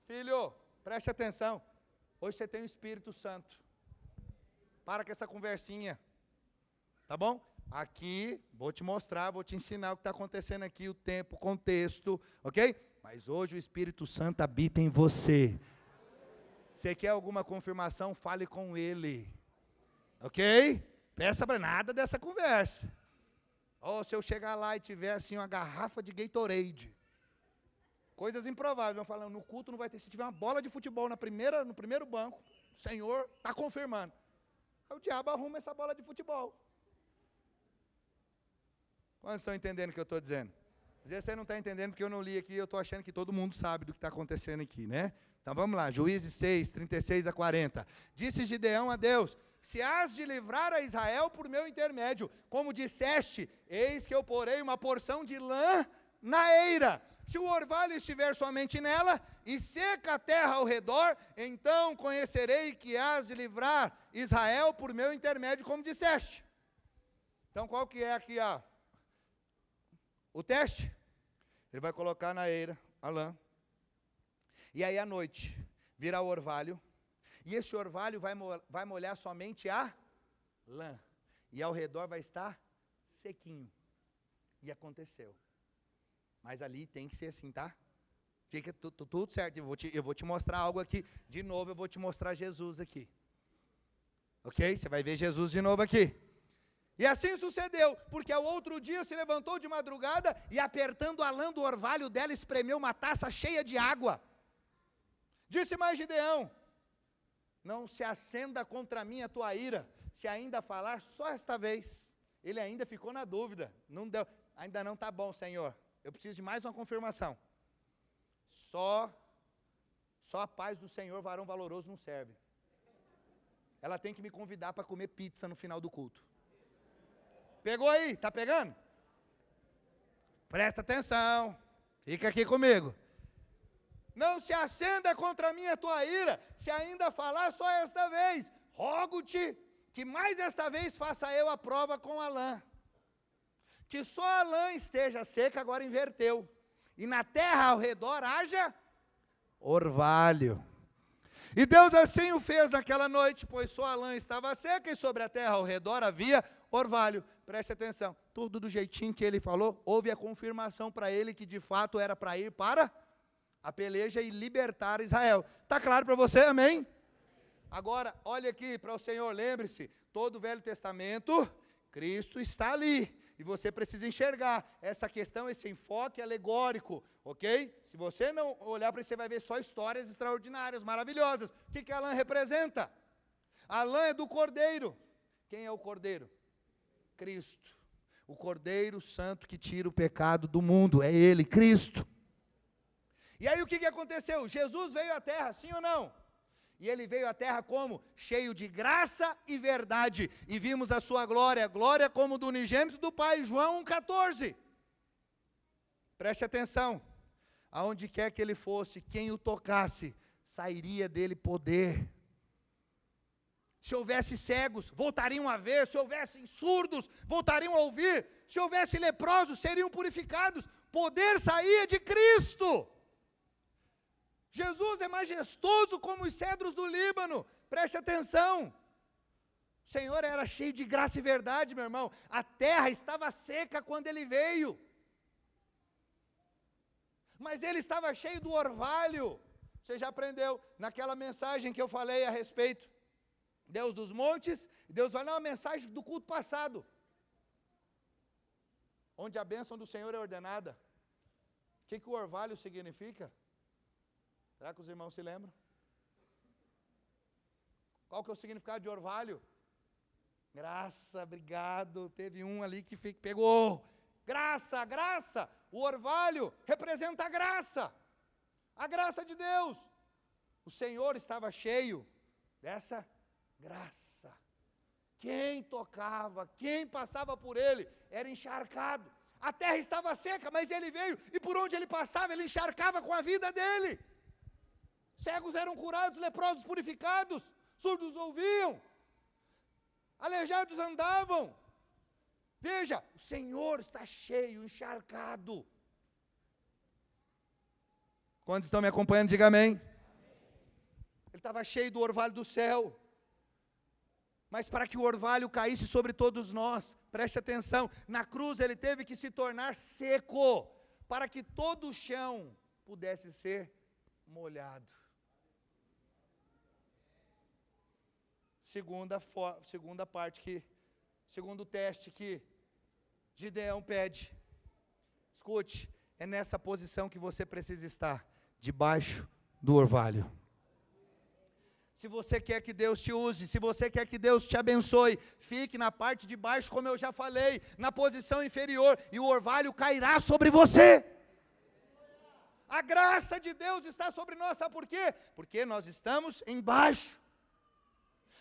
Filho, Preste atenção. Hoje você tem o Espírito Santo. Para com essa conversinha. Tá bom? Aqui, vou te mostrar, vou te ensinar o que está acontecendo aqui, o tempo, o contexto, ok? Mas hoje o Espírito Santo habita em você. Você quer alguma confirmação? Fale com Ele. Ok? Peça para nada dessa conversa. Ou se eu chegar lá e tiver assim uma garrafa de Gatorade. Coisas improváveis. Vão falando, no culto não vai ter. Se tiver uma bola de futebol no primeiro banco, o Senhor está confirmando. Aí o diabo arruma essa bola de futebol. Quantos estão entendendo o que eu estou dizendo? Às vezes você não está entendendo porque eu não li aqui, eu estou achando que todo mundo sabe do que está acontecendo aqui, né? Então vamos lá, Juízes 6, 36 a 40. Disse Gideão a Deus, se hás de livrar a Israel por meu intermédio, como disseste, eis que eu porei uma porção de lã na eira. Se o orvalho estiver somente nela, e seca a terra ao redor, então conhecerei que hás de livrar Israel por meu intermédio, como disseste. Então qual que é aqui o teste? Ele vai colocar na eira a lã. E aí à noite virá o orvalho. E esse orvalho vai molhar somente a lã. E ao redor vai estar sequinho. E aconteceu. Mas ali tem que ser assim, tá? Fica tudo certo. Eu vou te mostrar algo aqui. De novo eu vou te mostrar Jesus aqui. Ok? Você vai ver Jesus de novo aqui. E assim sucedeu, porque ao outro dia se levantou de madrugada e apertando a lã do orvalho dela, espremeu uma taça cheia de água. Disse mais Gideão, não se acenda contra mim a tua ira, se ainda falar só esta vez. Ele ainda ficou na dúvida, não deu, ainda não está bom, Senhor, eu preciso de mais uma confirmação. Só a paz do Senhor, varão valoroso, não serve. Ela tem que me convidar para comer pizza no final do culto. Pegou aí? Está pegando? Presta atenção. Fica aqui comigo. Não se acenda contra mim a tua ira, se ainda falar só esta vez. Rogo-te que mais esta vez faça eu a prova com a lã. Que só a lã esteja seca, agora inverteu. E na terra ao redor haja orvalho. E Deus assim o fez naquela noite, pois só a lã estava seca e sobre a terra ao redor havia orvalho. Preste atenção, tudo do jeitinho que ele falou, houve a confirmação para ele que de fato era para ir para a peleja e libertar Israel. Está claro para você? Amém? Agora, olha aqui para o Senhor, lembre-se, todo o Velho Testamento, Cristo está ali. E você precisa enxergar essa questão, esse enfoque alegórico, ok? Se você não olhar para isso, você vai ver só histórias extraordinárias, maravilhosas. O que a lã representa? A lã é do Cordeiro. Quem é o Cordeiro? Cristo. O Cordeiro Santo que tira o pecado do mundo, é Ele, Cristo. E aí o que aconteceu? Jesus veio à terra, sim ou não? E Ele veio à terra como? Cheio de graça e verdade. E vimos a sua glória, glória como do unigênito do Pai, João 1,14. Preste atenção. Aonde quer que Ele fosse, quem o tocasse, sairia dele poder. Se houvesse cegos, voltariam a ver. Se houvessem surdos, voltariam a ouvir. Se houvesse leprosos, seriam purificados. Poder saía de Cristo. Jesus é majestoso como os cedros do Líbano. Preste atenção. O Senhor era cheio de graça e verdade, meu irmão. A terra estava seca quando Ele veio. Mas Ele estava cheio do orvalho. Você já aprendeu naquela mensagem que eu falei a respeito. Deus dos montes, Deus vai dar uma mensagem do culto passado. Onde a bênção do Senhor é ordenada. O que o orvalho significa? Será que os irmãos se lembram? Qual que é o significado de orvalho? Graça, obrigado. Teve um ali que pegou. Graça, graça. O orvalho representa a graça. A graça de Deus. O Senhor estava cheio dessa graça. Quem tocava, quem passava por Ele, era encharcado. A terra estava seca, mas Ele veio, e por onde Ele passava, Ele encharcava com a vida dEle. Cegos eram curados, leprosos purificados, surdos ouviam, aleijados andavam. Veja, o Senhor está cheio, encharcado. Quantos estão me acompanhando, diga amém. estava cheio do orvalho do céu. Mas para que o orvalho caísse sobre todos nós, preste atenção, na cruz ele teve que se tornar seco, para que todo o chão pudesse ser molhado. Segundo teste que Gideão pede. Escute, é nessa posição que você precisa estar, debaixo do orvalho. Se você quer que Deus te use, se você quer que Deus te abençoe, fique na parte de baixo, como eu já falei, na posição inferior, e o orvalho cairá sobre você. A graça de Deus está sobre nós, sabe por quê? Porque nós estamos embaixo.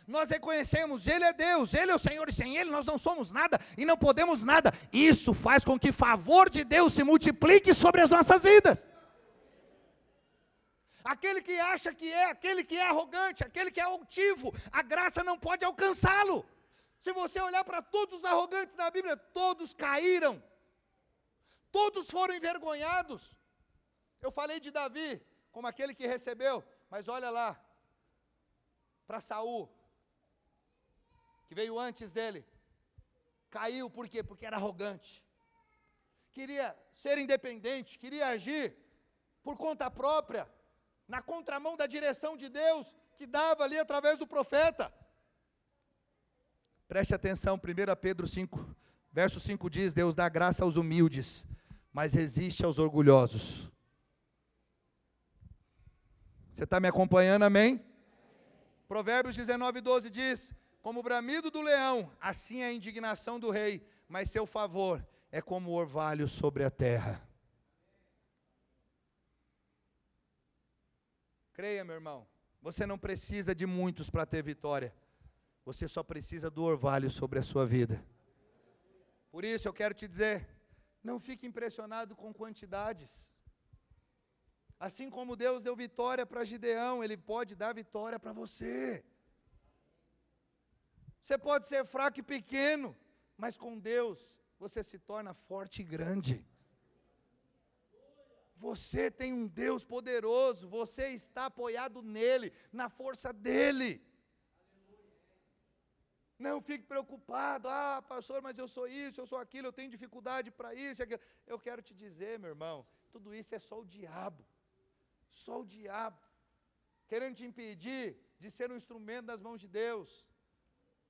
Nós reconhecemos, Ele é Deus, Ele é o Senhor, e sem Ele nós não somos nada, e não podemos nada. Isso faz com que o favor de Deus se multiplique sobre as nossas vidas. Aquele que acha que é, aquele que é arrogante, aquele que é altivo, a graça não pode alcançá-lo. Se você olhar para todos os arrogantes da Bíblia, todos caíram, todos foram envergonhados. Eu falei de Davi, como aquele que recebeu, mas olha lá, para Saul, que veio antes dele, caiu, por quê? Porque era arrogante, queria ser independente, queria agir por conta própria, na contramão da direção de Deus, que dava ali através do profeta. Preste atenção, 1 Pedro 5, verso 5 diz, Deus dá graça aos humildes, mas resiste aos orgulhosos. Você está me acompanhando, amém? Provérbios 19:12 diz, como o bramido do leão, assim é a indignação do rei, mas seu favor é como o orvalho sobre a terra. Creia, meu irmão, você não precisa de muitos para ter vitória, você só precisa do orvalho sobre a sua vida. Por isso eu quero te dizer, não fique impressionado com quantidades. Assim como Deus deu vitória para Gideão, Ele pode dar vitória para você. Você pode ser fraco e pequeno, mas com Deus você se torna forte e grande. Você tem um Deus poderoso, você está apoiado nele, na força dele. Não fique preocupado, pastor, mas eu sou isso, eu sou aquilo, eu tenho dificuldade para isso, aquilo. Eu quero te dizer, meu irmão, tudo isso é só o diabo, querendo te impedir de ser um instrumento das mãos de Deus.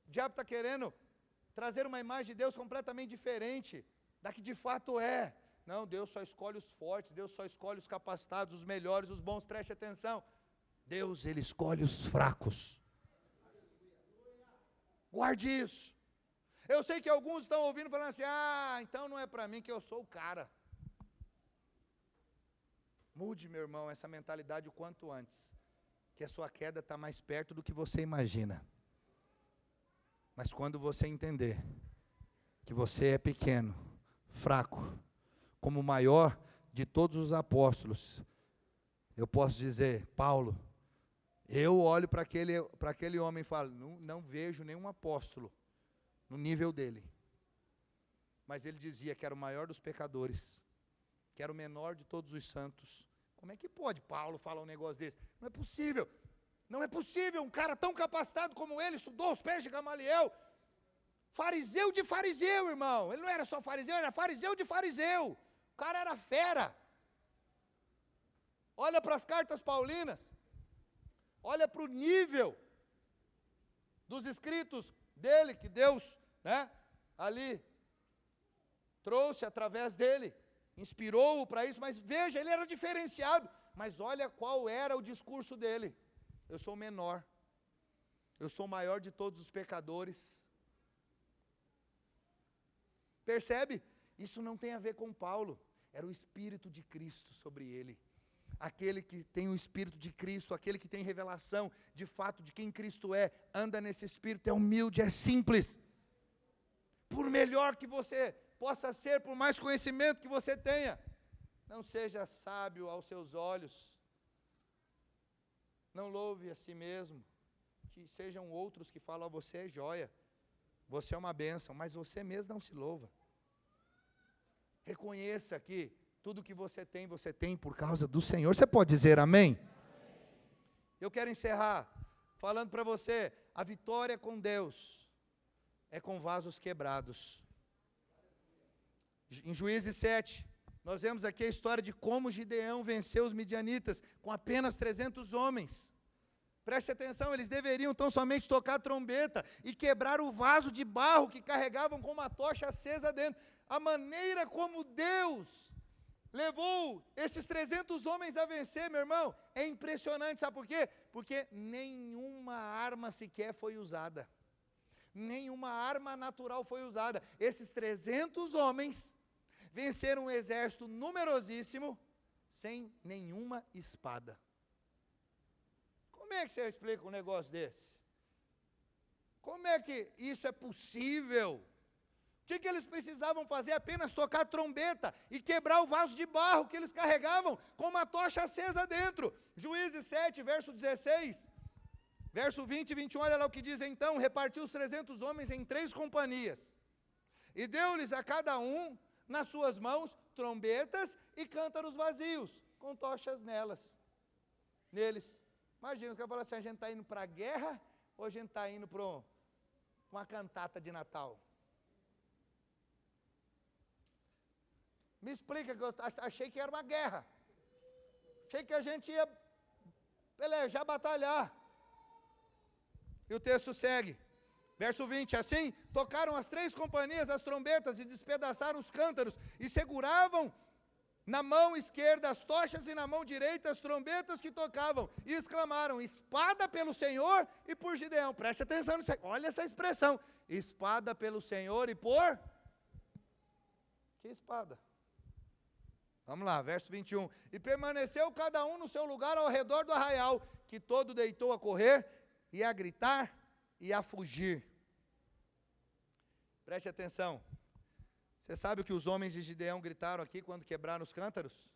O diabo está querendo trazer uma imagem de Deus completamente diferente da que de fato é. Não, Deus só escolhe os fortes, Deus só escolhe os capacitados, os melhores, os bons, preste atenção. Deus, Ele escolhe os fracos. Guarde isso. Eu sei que alguns estão ouvindo falando assim, então não é para mim que eu sou o cara. Mude, meu irmão, essa mentalidade o quanto antes, que a sua queda está mais perto do que você imagina. Mas quando você entender que você é pequeno, fraco, como o maior de todos os apóstolos, eu posso dizer, Paulo, eu olho para aquele homem e falo, não vejo nenhum apóstolo no nível dele. Mas ele dizia que era o maior dos pecadores, que era o menor de todos os santos. Como é que pode Paulo falar um negócio desse? Não é possível, um cara tão capacitado como ele, estudou aos pés de Gamaliel, fariseu de fariseu, irmão, ele não era só fariseu, era fariseu de fariseu, o cara era fera. Olha para as cartas paulinas, olha para o nível dos escritos dele, que Deus, ali, trouxe através dele, inspirou-o para isso, mas veja, ele era diferenciado, mas olha qual era o discurso dele, eu sou o menor, eu sou o maior de todos os pecadores. Percebe? Isso não tem a ver com Paulo, era o Espírito de Cristo sobre ele. Aquele que tem o Espírito de Cristo, aquele que tem revelação de fato de quem Cristo é, anda nesse Espírito, é humilde, é simples. Por melhor que você possa ser, por mais conhecimento que você tenha, não seja sábio aos seus olhos, não louve a si mesmo, que sejam outros que falam, você é joia, você é uma bênção, mas você mesmo não se louva. Reconheça que tudo que você tem por causa do Senhor. Você pode dizer amém? Eu quero encerrar falando para você, a vitória com Deus é com vasos quebrados. Em Juízes 7, nós vemos aqui a história de como Gideão venceu os midianitas com apenas 300 homens. Preste atenção, eles deveriam tão somente tocar a trombeta e quebrar o vaso de barro que carregavam com uma tocha acesa dentro. A maneira como Deus levou esses 300 homens a vencer, meu irmão, é impressionante, sabe por quê? Porque nenhuma arma sequer foi usada. Nenhuma arma natural foi usada. Esses 300 homens venceram um exército numerosíssimo, sem nenhuma espada. Como é que você explica um negócio desse? Como é que isso é possível? O que eles precisavam fazer? Apenas tocar trombeta e quebrar o vaso de barro que eles carregavam com uma tocha acesa dentro. Juízes 7, verso 16, verso 20 e 21, olha lá o que diz: então, repartiu os 300 homens em 3 companhias, e deu-lhes a cada um, nas suas mãos, trombetas e cântaros vazios, com tochas neles. Imagina, os caras falam assim, a gente está indo para a guerra, ou a gente está indo para uma cantata de Natal? Me explica, que eu achei que era uma guerra. Achei que a gente ia pelejar, batalhar. E o texto segue. Verso 20, assim, tocaram as 3 companhias as trombetas e despedaçaram os cântaros, e seguravam na mão esquerda as tochas e na mão direita as trombetas que tocavam, e exclamaram: espada pelo Senhor e por Gideão. Preste atenção nisso, olha essa expressão, espada pelo Senhor e por... Que espada? Vamos lá, verso 21. E permaneceu cada um no seu lugar ao redor do arraial, que todo deitou a correr, e a gritar, e a fugir. Preste atenção. Você sabe o que os homens de Gideão gritaram aqui quando quebraram os cântaros?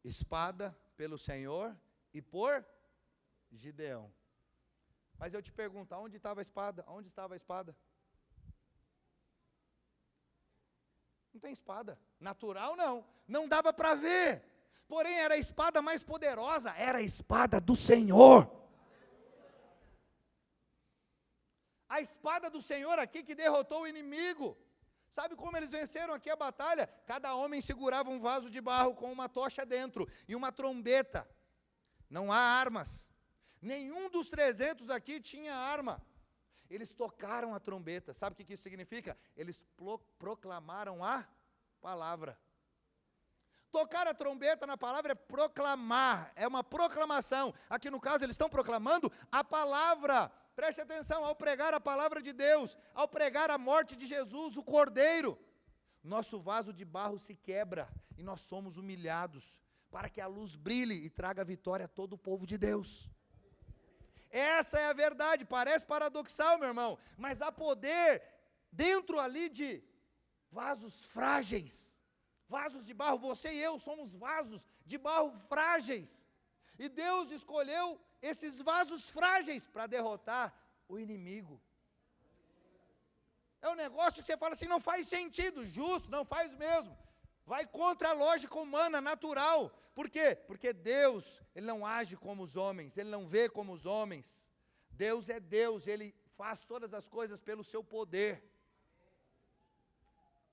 Espada pelo Senhor e por Gideão. Mas eu te pergunto, aonde estava a espada? Onde estava a espada? Não tem espada. Natural não. Não dava para ver. Porém, era a espada mais poderosa. Era a espada do Senhor. A espada do Senhor aqui que derrotou o inimigo. Sabe como eles venceram aqui a batalha? Cada homem segurava um vaso de barro com uma tocha dentro e uma trombeta. Não há armas. Nenhum dos 300 aqui tinha arma. Eles tocaram a trombeta. Sabe o que isso significa? Eles proclamaram a palavra. Tocar a trombeta na palavra é proclamar, é uma proclamação. Aqui no caso eles estão proclamando a palavra. Preste atenção, ao pregar a palavra de Deus, ao pregar a morte de Jesus, o Cordeiro, nosso vaso de barro se quebra e nós somos humilhados, para que a luz brilhe e traga vitória a todo o povo de Deus. Essa é a verdade, parece paradoxal, meu irmão, mas há poder dentro ali de vasos frágeis, vasos de barro. Você e eu somos vasos de barro frágeis, e Deus escolheu esses vasos frágeis para derrotar o inimigo. É um negócio que você fala assim, não faz sentido, justo, não faz mesmo. Vai contra a lógica humana, natural. Por quê? Porque Deus, Ele não age como os homens, Ele não vê como os homens. Deus é Deus, Ele faz todas as coisas pelo seu poder.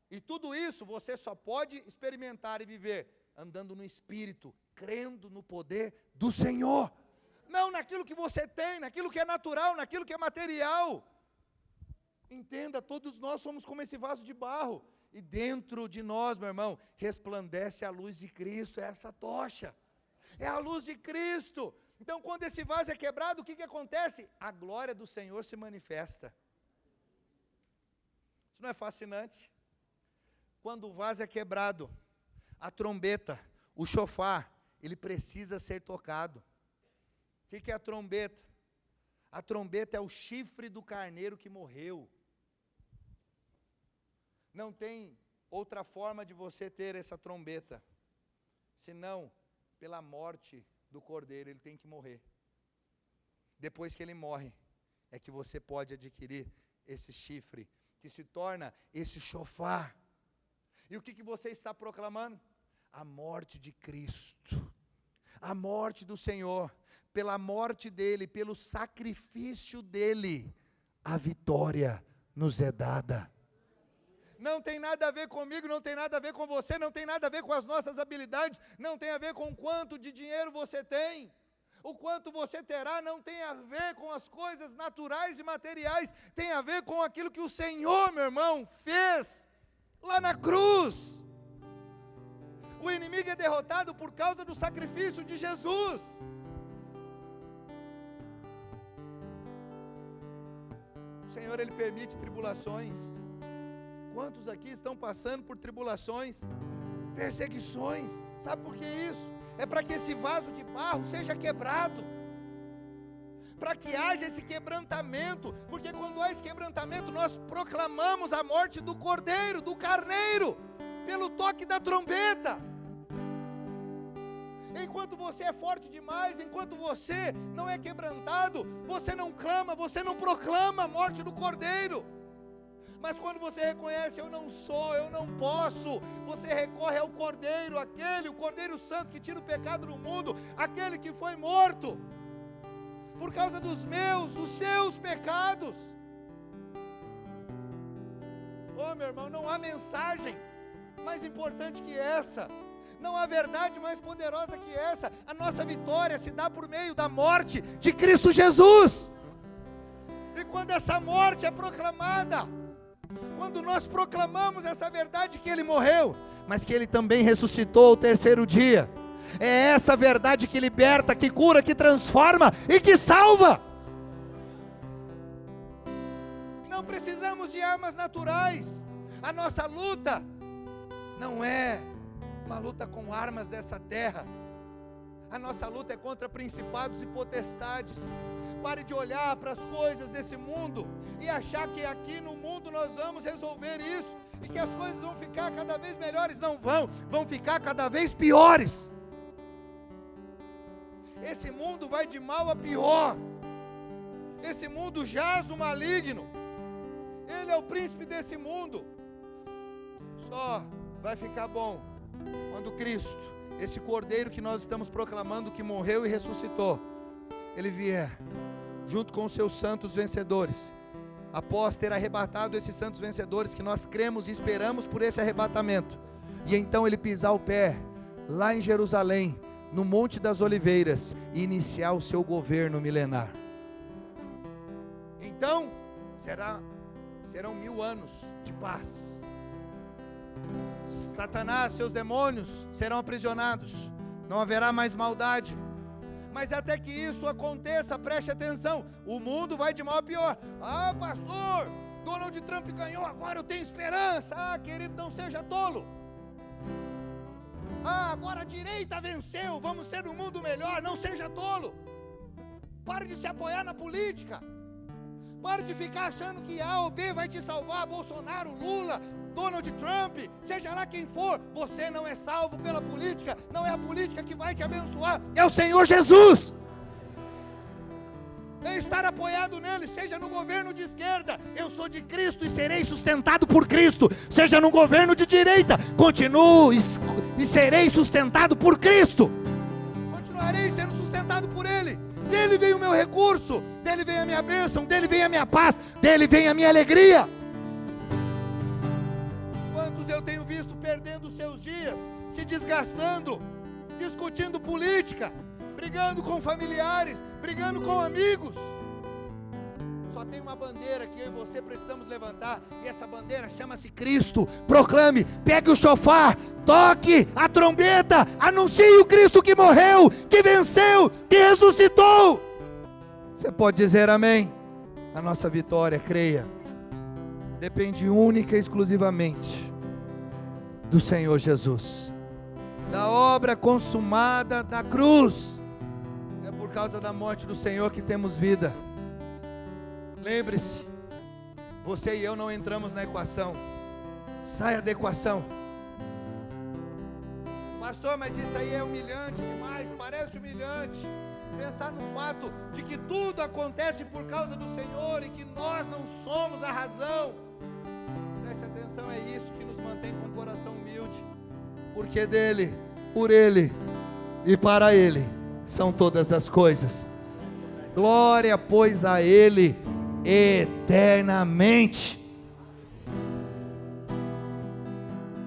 E tudo isso você só pode experimentar e viver andando no Espírito, crendo no poder do Senhor. Não naquilo que você tem, naquilo que é natural, naquilo que é material. Entenda, todos nós somos como esse vaso de barro. E dentro de nós, meu irmão, resplandece a luz de Cristo, é essa tocha. É a luz de Cristo. Então, quando esse vaso é quebrado, o que acontece? A glória do Senhor se manifesta. Isso não é fascinante? Quando o vaso é quebrado, a trombeta, o chofar, ele precisa ser tocado. O que é a trombeta? A trombeta é o chifre do carneiro que morreu. Não tem outra forma de você ter essa trombeta, senão pela morte do cordeiro. Ele tem que morrer. Depois que ele morre, é que você pode adquirir esse chifre, que se torna esse chofar. E o que você está proclamando? A morte de Cristo. A morte do Senhor, pela morte dele, pelo sacrifício dele, a vitória nos é dada. Não tem nada a ver comigo, não tem nada a ver com você, não tem nada a ver com as nossas habilidades, não tem a ver com quanto de dinheiro você tem. O quanto você terá não tem a ver com as coisas naturais e materiais, tem a ver com aquilo que o Senhor, meu irmão, fez lá na cruz. O inimigo é derrotado por causa do sacrifício de Jesus. O Senhor, Ele permite tribulações. Quantos aqui estão passando por tribulações, perseguições? Sabe por que isso? É para que esse vaso de barro seja quebrado, para que haja esse quebrantamento, porque quando há esse quebrantamento, nós proclamamos a morte do Cordeiro, do Carneiro, pelo toque da trombeta. Enquanto você é forte demais, enquanto você não é quebrantado, você não clama, você não proclama a morte do Cordeiro. Mas quando você reconhece, eu não sou, eu não posso, você recorre ao Cordeiro, o Cordeiro Santo que tira o pecado do mundo, aquele que foi morto, por causa dos seus pecados. Oh, meu irmão, não há mensagem mais importante que essa, não há verdade mais poderosa que essa. A nossa vitória se dá por meio da morte de Cristo Jesus, e quando essa morte é proclamada, quando nós proclamamos essa verdade que Ele morreu, mas que Ele também ressuscitou ao terceiro dia, é essa verdade que liberta, que cura, que transforma e que salva. Não precisamos de armas naturais. A nossa luta não é uma luta com armas dessa terra. A nossa luta é contra principados e potestades. Pare de olhar para as coisas desse mundo e achar que aqui no mundo nós vamos resolver isso e que as coisas vão ficar cada vez melhores. Não vão ficar cada vez piores. Esse mundo vai de mal a pior. Esse mundo jaz no maligno. Ele é o príncipe desse mundo. Só vai ficar bom quando Cristo, esse Cordeiro que nós estamos proclamando, que morreu e ressuscitou, Ele vier junto com os seus santos vencedores, após ter arrebatado esses santos vencedores, que nós cremos e esperamos por esse arrebatamento, e então Ele pisar o pé lá em Jerusalém, no Monte das Oliveiras, e iniciar o seu governo milenar. Então serão 1000 anos de paz. Satanás, seus demônios serão aprisionados, não haverá mais maldade. Mas até que isso aconteça, preste atenção, o mundo vai de mal a pior. Ah, pastor, Donald Trump ganhou, agora eu tenho esperança. Ah, querido, não seja tolo. Ah, agora a direita venceu, vamos ter um mundo melhor, não seja tolo. Pare de se apoiar na política. Pare de ficar achando que A ou B vai te salvar, Bolsonaro, Lula, Donald Trump, seja lá quem for. Você não é salvo pela política, não é a política que vai te abençoar, é o Senhor Jesus. É estar apoiado nele, seja no governo de esquerda, eu sou de Cristo e serei sustentado por Cristo. Seja no governo de direita, continuo e serei sustentado por Cristo. Continuarei sendo sustentado por Ele. Dele vem o meu recurso, dele vem a minha bênção, dele vem a minha paz, dele vem a minha alegria. Quantos eu tenho visto perdendo seus dias, se desgastando, discutindo política, brigando com familiares, brigando com amigos. Só tem uma bandeira que eu e você precisamos levantar, e essa bandeira chama-se Cristo. Proclame, pegue o chofar, toque a trombeta, anuncie o Cristo que morreu, que venceu, que ressuscitou. Você pode dizer amém? A nossa vitória, creia, depende única e exclusivamente do Senhor Jesus, da obra consumada da cruz. É por causa da morte do Senhor que temos vida. Lembre-se, você e eu não entramos na equação. Saia da equação. Pastor, mas isso aí é humilhante demais, parece humilhante. Pensar no fato de que tudo acontece por causa do Senhor e que nós não somos a razão. Preste atenção, é isso que nos mantém com o coração humilde. Porque dele, por ele e para Ele são todas as coisas. Glória, pois, a Ele eternamente.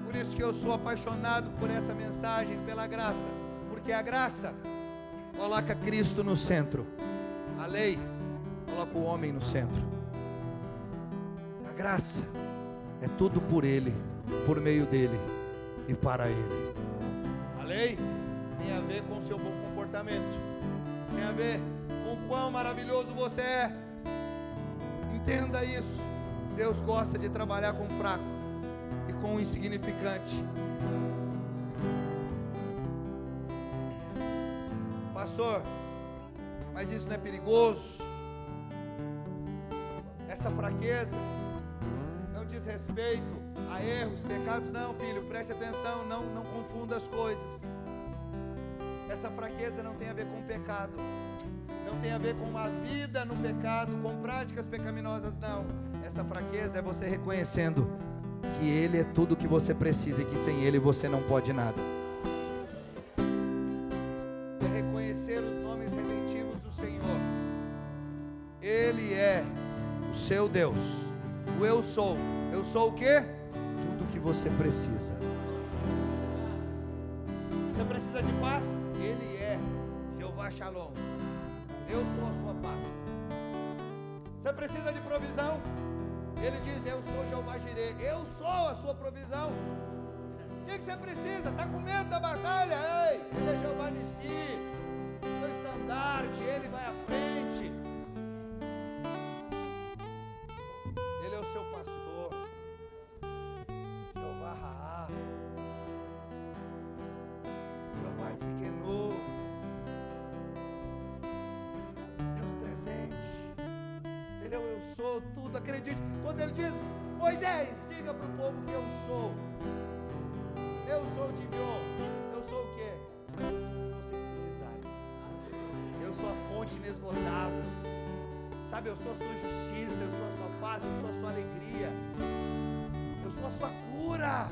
Por isso que eu sou apaixonado por essa mensagem, pela graça, porque a graça coloca Cristo no centro, a lei coloca o homem no centro. A graça é tudo por Ele, por meio dEle e para Ele. A lei tem a ver com o seu bom comportamento, tem a ver com o quão maravilhoso você é. Entenda isso. Deus gosta de trabalhar com o fraco e com o insignificante. Pastor, mas isso não é perigoso? Essa fraqueza não diz respeito a erros, pecados? Não, filho, preste atenção, não confunda as coisas. Essa fraqueza não tem a ver com o pecado, não tem a ver com uma vida no pecado, com práticas pecaminosas, não. Essa fraqueza é você reconhecendo que Ele é tudo o que você precisa e que sem Ele você não pode nada. É reconhecer os nomes redentivos do Senhor. Ele é o seu Deus, o eu sou. Eu sou o quê? Tudo o que você precisa. Você precisa de paz? Ele é Jeová Shalom. Eu sou a sua paz. Você precisa de provisão? Ele diz: eu sou Jeová Jireh. Eu sou a sua provisão. O que você precisa? Está com medo da batalha? Ei, Ele é Jeová Nissi, seu estandarte. Ele vai à frente. Ele é o seu pastor, Jeová Raá, Jeová Tzidkenu, Deus presente. Ele é o eu sou, tudo. Acredite. Quando Ele diz: Moisés, diga para o povo que eu sou. Eu sou o Divion. Eu sou o quê? Vocês precisarem. Eu sou a fonte inesgotável. Sabe, eu sou a sua justiça, eu sou a sua paz, eu sou a sua alegria. Eu sou a sua cura.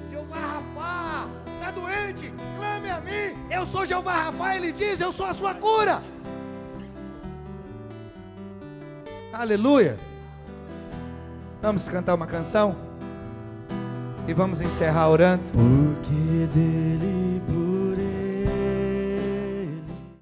Jeová Rafá. Está doente? Clame a mim. Eu sou Jeová Rafá. Ele diz: eu sou a sua cura. Aleluia. Vamos cantar uma canção e vamos encerrar orando. Porque dele